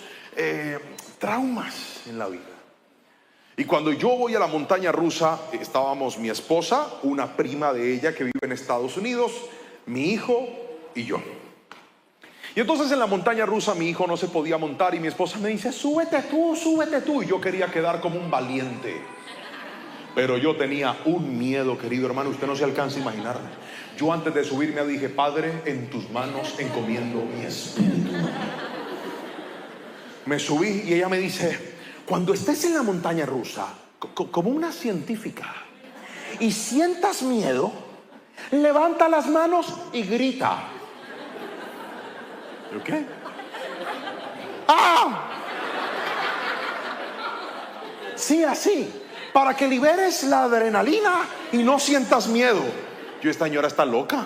traumas en la vida. Y cuando yo voy a la montaña rusa, estábamos mi esposa, una prima de ella que vive en Estados Unidos, mi hijo y yo. Y entonces en la montaña rusa mi hijo no se podía montar y mi esposa me dice, súbete tú. Y yo quería quedar como un valiente, pero yo tenía un miedo, querido hermano, usted no se alcanza a imaginar. Yo antes de subirme dije, Padre, en tus manos encomiendo mi espíritu. Me subí y ella me dice, cuando estés en la montaña rusa, como una científica, y sientas miedo, levanta las manos y grita. ¿Qué? ¡Ah! Sí, así, para que liberes la adrenalina y no sientas miedo. Yo, esta señora está loca.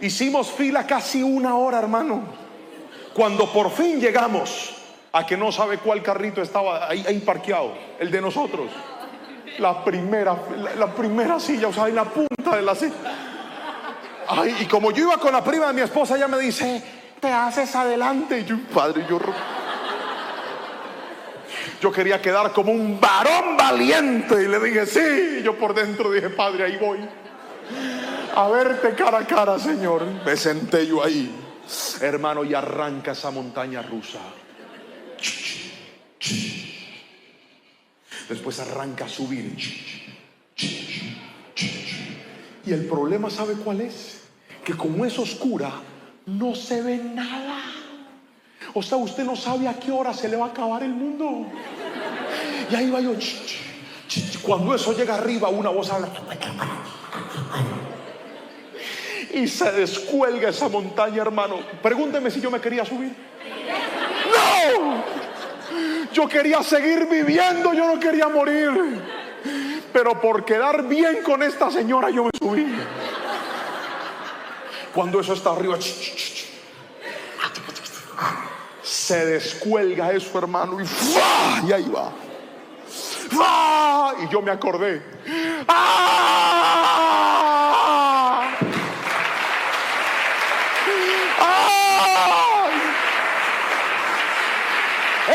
Hicimos fila casi 1 hora, hermano. Cuando por fin llegamos a que no sabe cuál carrito estaba ahí parqueado, el de nosotros, la primera silla, o sea, en la punta de la silla. Ay, y como yo iba con la prima de mi esposa, ella me dice, te haces adelante. Y yo, Padre, yo quería quedar como un varón valiente y le dije, sí. Y yo por dentro dije, Padre, ahí voy a verte cara a cara, Señor. Me senté yo ahí, hermano, y arranca esa montaña rusa. Después arranca a subir. Y el problema, ¿sabe cuál es? Que como es oscura, no se ve nada. O sea, usted no sabe a qué hora se le va a acabar el mundo. Y ahí va yo. Cuando eso llega arriba, una voz habla. Y se descuelga esa montaña, hermano. Pregúnteme si yo me quería subir. ¡No! Yo quería seguir viviendo, yo no quería morir. Pero por quedar bien con esta señora yo me subí. Cuando eso está arriba, se descuelga eso, hermano, y ahí va. Y yo me acordé.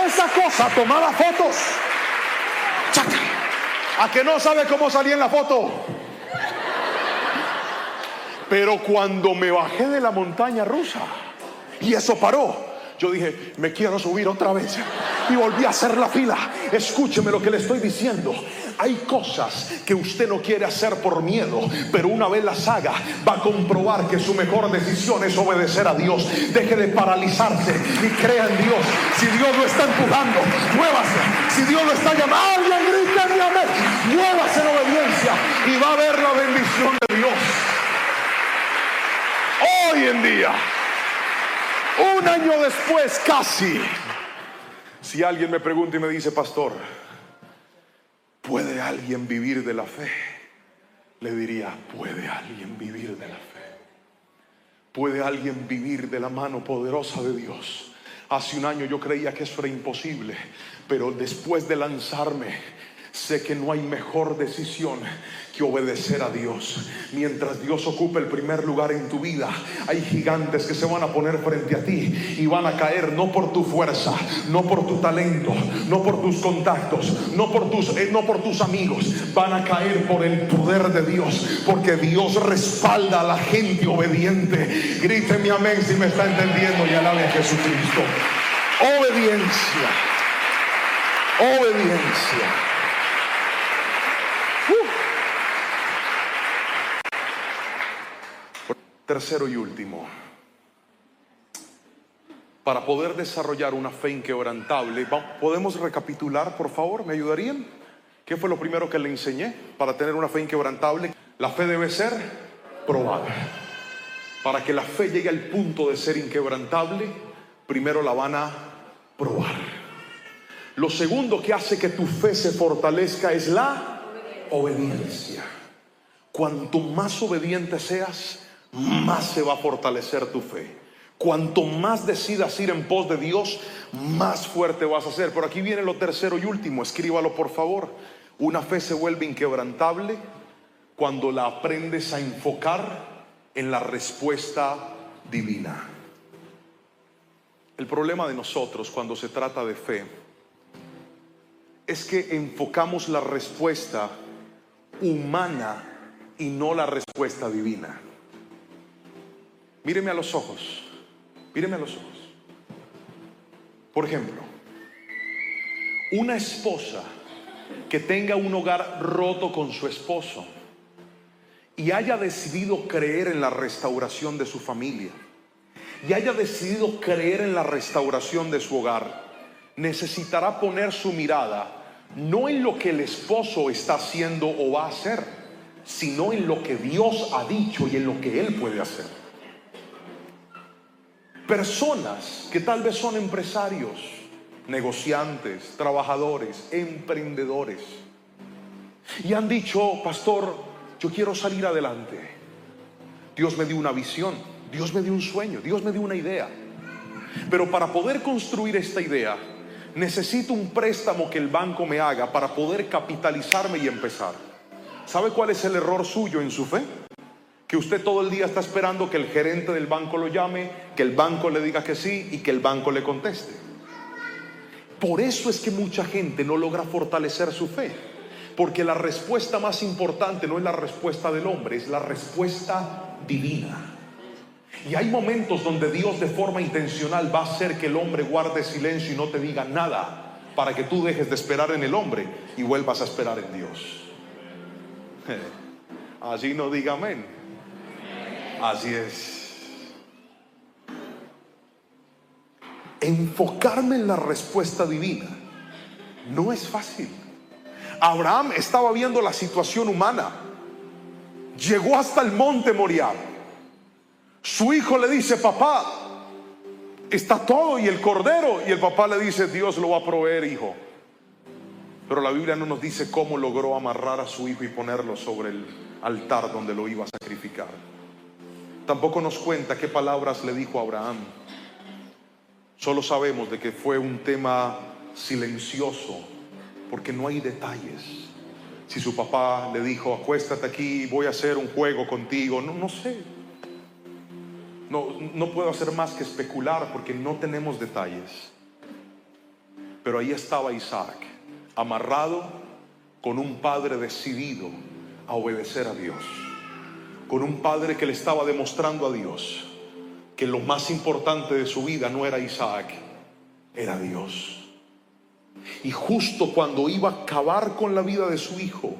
Esa cosa tomaba fotos. ¿A que no sabe cómo salí en la foto? Pero cuando me bajé de la montaña rusa y eso paró, yo dije, me quiero subir otra vez. Y volví a hacer la fila. Escúcheme lo que le estoy diciendo. Hay cosas que usted no quiere hacer por miedo, pero una vez las haga, va a comprobar que su mejor decisión es obedecer a Dios. Deje de paralizarse y crea en Dios. Si Dios lo está empujando, muévase. Si Dios lo está llamando, alguien grita mi amén. Muévase en obediencia y va a ver la bendición de Dios. Hoy en día, 1 año después casi, si alguien me pregunta y me dice, pastor, ¿puede alguien vivir de la fe? le diría: ¿puede alguien vivir de la fe? ¿Puede alguien vivir de la mano poderosa de Dios? Hace un año yo creía que eso era imposible, pero después de lanzarme, sé que no hay mejor decisión que obedecer a Dios. Mientras Dios ocupe el primer lugar en tu vida, hay gigantes que se van a poner frente a ti y van a caer no por tu fuerza, no por tu talento, no por tus contactos, no por tus amigos. Van a caer por el poder de Dios, porque Dios respalda a la gente obediente. Gríteme amén si me está entendiendo y alabe a Jesucristo. Obediencia. Obediencia. Tercero y último, para poder desarrollar una fe inquebrantable, ¿podemos recapitular, por favor? ¿Me ayudarían? ¿Qué fue lo primero que le enseñé para tener una fe inquebrantable? La fe debe ser probada. Para que la fe llegue al punto de ser inquebrantable, primero la van a probar. Lo segundo que hace que tu fe se fortalezca es la obediencia. Cuanto más obediente seas, más se va a fortalecer tu fe. Cuanto más decidas ir en pos de Dios, más fuerte vas a ser. Pero aquí viene lo tercero y último, escríbalo por favor. Una fe se vuelve inquebrantable cuando la aprendes a enfocar en la respuesta divina. El problema de nosotros cuando se trata de fe es que enfocamos la respuesta humana y no la respuesta divina. Míreme a los ojos. Míreme a los ojos. Por ejemplo, una esposa que tenga un hogar roto con su esposo y haya decidido creer en la restauración de su familia y haya decidido creer en la restauración de su hogar, necesitará poner su mirada no en lo que el esposo está haciendo o va a hacer, sino en lo que Dios ha dicho y en lo que él puede hacer. Personas que tal vez son empresarios, negociantes, trabajadores, emprendedores, y han dicho: pastor, yo quiero salir adelante. Dios me dio una visión, Dios me dio un sueño, Dios me dio una idea, pero para poder construir esta idea necesito un préstamo que el banco me haga para poder capitalizarme y empezar. ¿Sabe cuál es el error suyo en su fe? Que usted todo el día está esperando que el gerente del banco lo llame, que el banco le diga que sí y que el banco le conteste. Por eso es que mucha gente no logra fortalecer su fe, porque la respuesta más importante no es la respuesta del hombre, es la respuesta divina. Y hay momentos donde Dios de forma intencional va a hacer que el hombre guarde silencio y no te diga nada, para que tú dejes de esperar en el hombre y vuelvas a esperar en Dios. Así no diga amén. Así es. Enfocarme en la respuesta divina no es fácil. Abraham estaba viendo la situación humana. Llegó hasta el monte Moriah. Su hijo le dice: papá, está todo y el cordero. Y el papá le dice: Dios lo va a proveer, hijo. Pero la Biblia no nos dice cómo logró amarrar a su hijo y ponerlo sobre el altar donde lo iba a sacrificar. Tampoco nos cuenta qué palabras le dijo a Abraham. Solo sabemos de que fue un tema silencioso, porque no hay detalles. Si su papá le dijo: acuéstate aquí, voy a hacer un juego contigo, no sé. No puedo hacer más que especular porque no tenemos detalles. Pero ahí estaba Isaac, amarrado con un padre decidido a obedecer a Dios, con un padre que le estaba demostrando a Dios que lo más importante de su vida no era Isaac, era Dios. Y justo cuando iba a acabar con la vida de su hijo,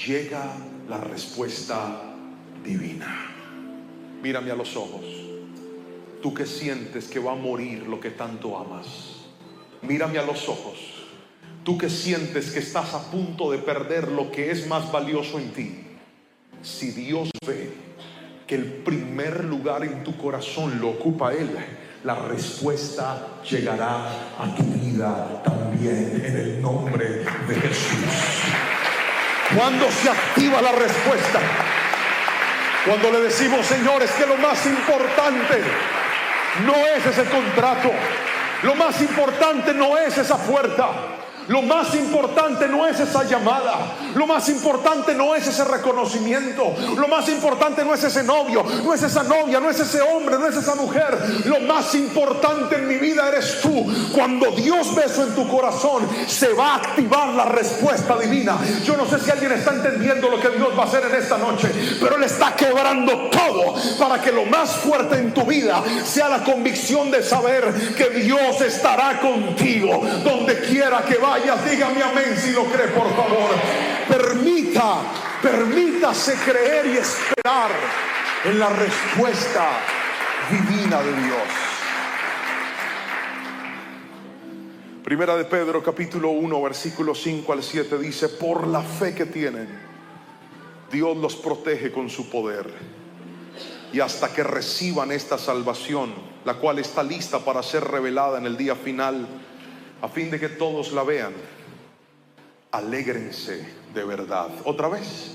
llega la respuesta divina. Mírame a los ojos. Tú que sientes que va a morir lo que tanto amas, mírame a los ojos. Tú que sientes que estás a punto de perder lo que es más valioso en ti, si Dios ve que el primer lugar en tu corazón lo ocupa Él, la respuesta llegará a tu vida también, en el nombre de Jesús. Cuando se activa la respuesta. Cuando le decimos, Señor, es que lo más importante no es ese contrato. Lo más importante no es esa puerta. Lo más importante no es esa llamada. Lo más importante no es ese reconocimiento. Lo más importante no es ese novio, no es esa novia, no es ese hombre, no es esa mujer. Lo más importante en mi vida eres tú. Cuando Dios ve eso en tu corazón, se va a activar la respuesta divina. Yo no sé si alguien está entendiendo lo que Dios va a hacer en esta noche, pero Él está quebrando todo para que lo más fuerte en tu vida sea la convicción de saber que Dios estará contigo donde quiera que vayas. Dígame amén si lo cree, por favor. Permítase creer y esperar en la respuesta divina de Dios. Primera de Pedro capítulo 1 versículos 5 al 7 dice: por la fe que tienen, Dios los protege con su poder, y hasta que reciban esta salvación, la cual está lista para ser revelada en el día final, a fin de que todos la vean. Alégrense de verdad. Otra vez,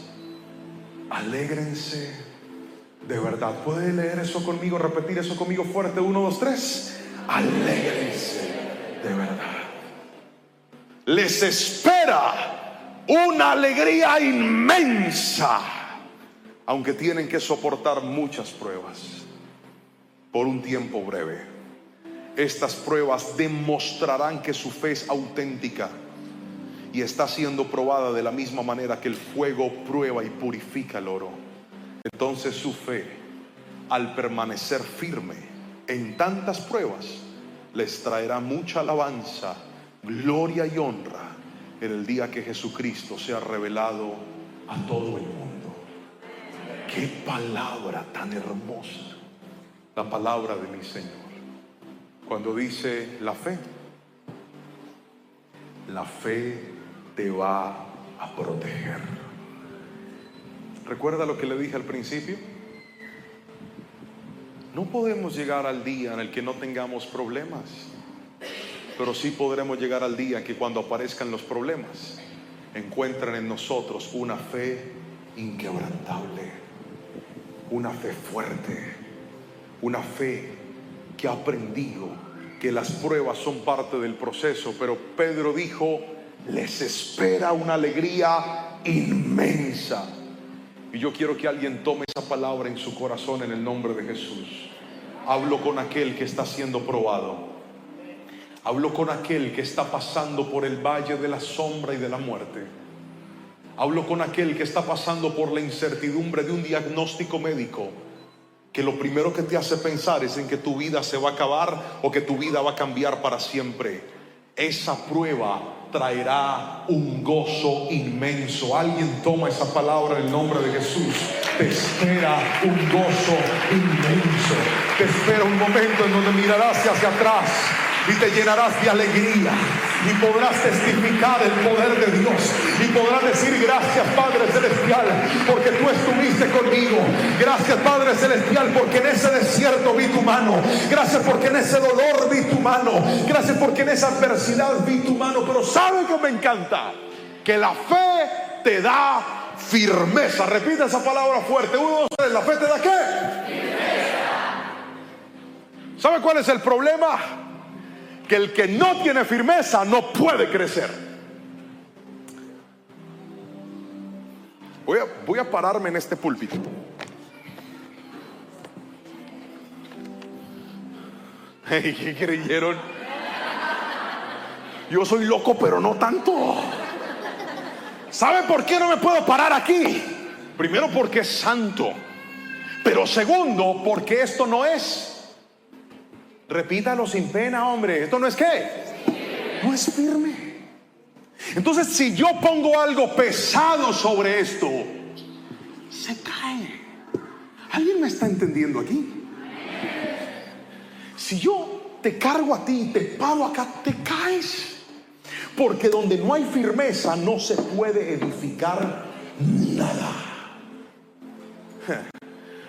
alégrense de verdad. ¿Puede leer eso conmigo? Repetir eso conmigo fuerte. 1, 2, 3. Alégrense de verdad. Les espera una alegría inmensa, aunque tienen que soportar muchas pruebas por un tiempo breve. Estas pruebas demostrarán que su fe es auténtica y está siendo probada de la misma manera que el fuego prueba y purifica el oro. Entonces su fe, al permanecer firme en tantas pruebas, les traerá mucha alabanza, gloria y honra en el día que Jesucristo sea revelado a todo el mundo. ¡Qué palabra tan hermosa! La palabra de mi Señor. Cuando dice la fe te va a proteger. ¿Recuerda lo que le dije al principio? No podemos llegar al día en el que no tengamos problemas, pero sí podremos llegar al día que cuando aparezcan los problemas, encuentren en nosotros una fe inquebrantable, una fe fuerte, una fe que ha aprendido que las pruebas son parte del proceso. Pero Pedro dijo: les espera una alegría inmensa. Y yo quiero que alguien tome esa palabra en su corazón en el nombre de Jesús. Hablo con aquel que está siendo probado. Hablo con aquel que está pasando por el valle de la sombra y de la muerte. Hablo con aquel que está pasando por la incertidumbre de un diagnóstico médico, que lo primero que te hace pensar es en que tu vida se va a acabar o que tu vida va a cambiar para siempre. Esa prueba traerá un gozo inmenso. Alguien toma esa palabra en el nombre de Jesús. Te espera un gozo inmenso. Te espera un momento en donde mirarás hacia atrás y te llenarás de alegría, y podrás testificar el poder de Dios, y podrás decir: gracias Padre Celestial, porque tú estuviste conmigo. Gracias Padre Celestial, porque en ese desierto vi tu mano. Gracias porque en ese dolor vi tu mano. Gracias porque en esa adversidad vi tu mano. Pero ¿sabe qué me encanta? Que la fe te da firmeza. Repite esa palabra fuerte. 1, 2, 3. ¿La fe te da qué? Firmeza. ¿Sabe cuál es el problema? Que el que no tiene firmeza no puede crecer. Voy a pararme en este púlpito. ¿Qué creyeron? Yo soy loco, pero no tanto. ¿Sabe por qué no me puedo parar aquí? Primero, porque es santo. Pero segundo, porque esto no es... Repítalo sin pena, hombre. ¿Esto no es qué? No es firme. Entonces, si yo pongo algo pesado sobre esto, se cae. ¿Alguien me está entendiendo aquí? Si yo te cargo a ti y te paro acá, te caes. Porque donde no hay firmeza no se puede edificar nada.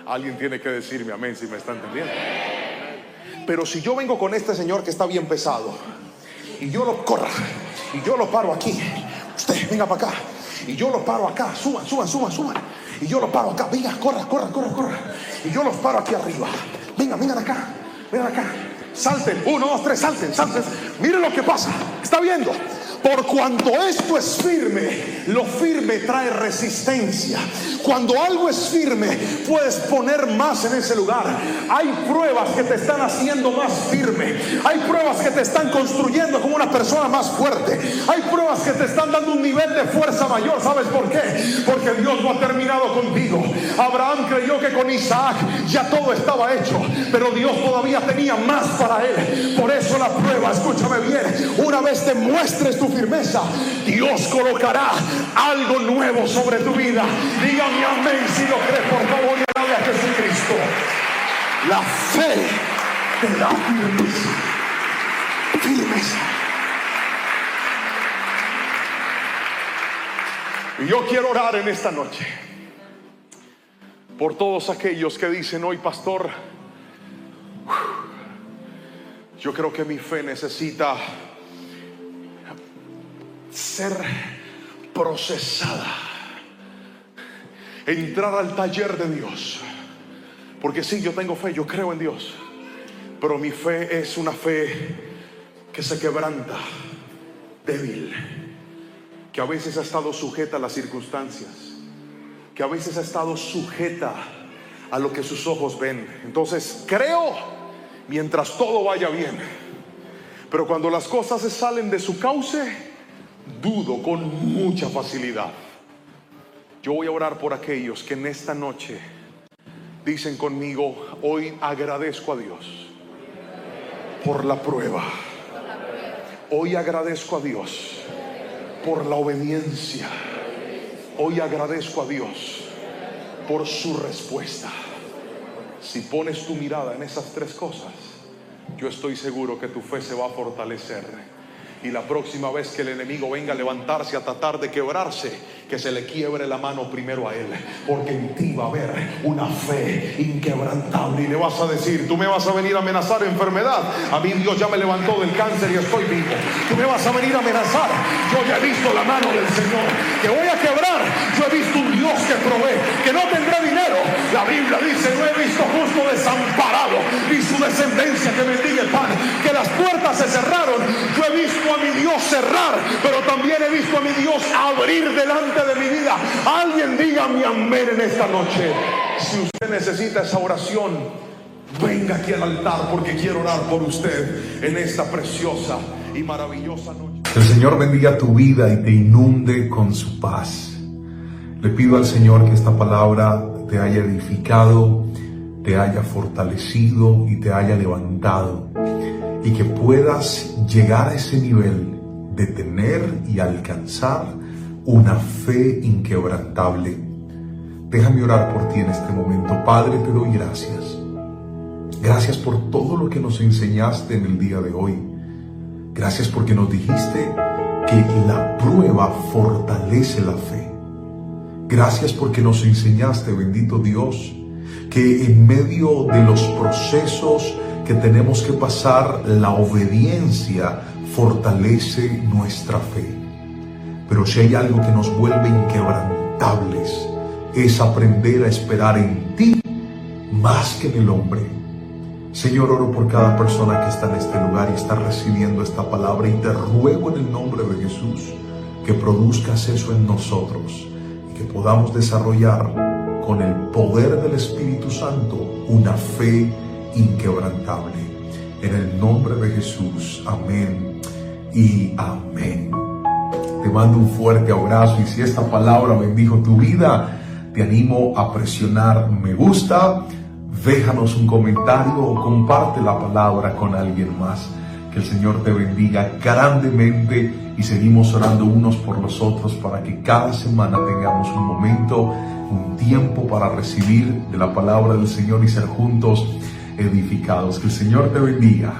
Alguien tiene que decirme amén si me está entendiendo. Pero si yo vengo con este señor que está bien pesado, y yo lo corro, y yo lo paro aquí, usted venga para acá, y yo los paro acá. Suban. Y yo los paro acá. Venga, corra. Y yo los paro aquí arriba. Vengan acá. Salten, 1, 2, 3, salten. Miren lo que pasa. ¿Está viendo? Por cuanto esto es firme, lo firme trae resistencia. Cuando algo es firme, puedes poner más en ese lugar. Hay pruebas que te están haciendo más firme. Hay pruebas que te están construyendo como una persona más fuerte. Hay pruebas que te están dando un nivel de fuerza mayor. ¿Sabes por qué? Porque Dios no ha terminado contigo. Abraham creyó que con Isaac ya todo estaba hecho, pero Dios todavía tenía más para él. Por eso la prueba, escúchame bien, una vez te muestres tu firmeza, Dios colocará algo nuevo sobre tu vida. Dígame amén si lo crees, por favor, y alabe a Jesucristo. La fe te da firmeza. Y yo quiero orar en esta noche por todos aquellos que dicen hoy, pastor, yo creo que mi fe necesita ser procesada, entrar al taller de Dios. Porque sí, yo tengo fe, yo creo en Dios, pero mi fe es una fe que se quebranta, débil, que a veces ha estado sujeta a las circunstancias, que a veces ha estado sujeta a lo que sus ojos ven. Entonces creo mientras todo vaya bien, pero cuando las cosas se salen de su cauce, dudo con mucha facilidad. Yo voy a orar por aquellos que en esta noche dicen conmigo, hoy agradezco a Dios por la prueba. Hoy agradezco a Dios por la obediencia. Hoy agradezco a Dios por su respuesta. Si pones tu mirada en esas tres cosas, yo estoy seguro que tu fe se va a fortalecer. Y la próxima vez que el enemigo venga a levantarse a tratar de quebrarse, que se le quiebre la mano primero a él, porque en ti va a haber una fe inquebrantable. Y le vas a decir, tú me vas a venir a amenazar enfermedad, a mí Dios ya me levantó del cáncer y estoy vivo. Tú me vas a venir a amenazar, yo ya he visto la mano del Señor, que voy a quebrar, yo he visto un Dios que provee, que no tendrá dinero. La Biblia dice, no he visto justo desamparado, ni su descendencia que mendigue el pan. Que las puertas se cerraron, yo he visto a mi Dios cerrar, pero también he visto a mi Dios abrir delante de mi vida. Alguien diga mi amén en esta noche. Si usted necesita esa oración, venga aquí al altar, porque quiero orar por usted en esta preciosa y maravillosa noche. El Señor bendiga tu vida y te inunde con su paz. Le pido al Señor que esta palabra te haya edificado, te haya fortalecido y te haya levantado, y que puedas llegar a ese nivel de tener y alcanzar una fe inquebrantable. Déjame orar por ti en este momento. Padre, te doy gracias. Gracias por todo lo que nos enseñaste en el día de hoy. Gracias porque nos dijiste que la prueba fortalece la fe. Gracias porque nos enseñaste, bendito Dios, que en medio de los procesos que tenemos que pasar, la obediencia fortalece nuestra fe. Pero si hay algo que nos vuelve inquebrantables, es aprender a esperar en ti más que en el hombre. Señor, oro por cada persona que está en este lugar y está recibiendo esta palabra, y te ruego en el nombre de Jesús que produzcas eso en nosotros y que podamos desarrollar con el poder del Espíritu Santo una fe inquebrantable. En el nombre de Jesús, amén y amén. Te mando un fuerte abrazo, y si esta palabra bendijo tu vida, te animo a presionar me gusta, déjanos un comentario o comparte la palabra con alguien más. Que el Señor te bendiga grandemente, y seguimos orando unos por los otros para que cada semana tengamos un momento, un tiempo para recibir de la palabra del Señor y ser juntos edificados. Que el Señor te bendiga.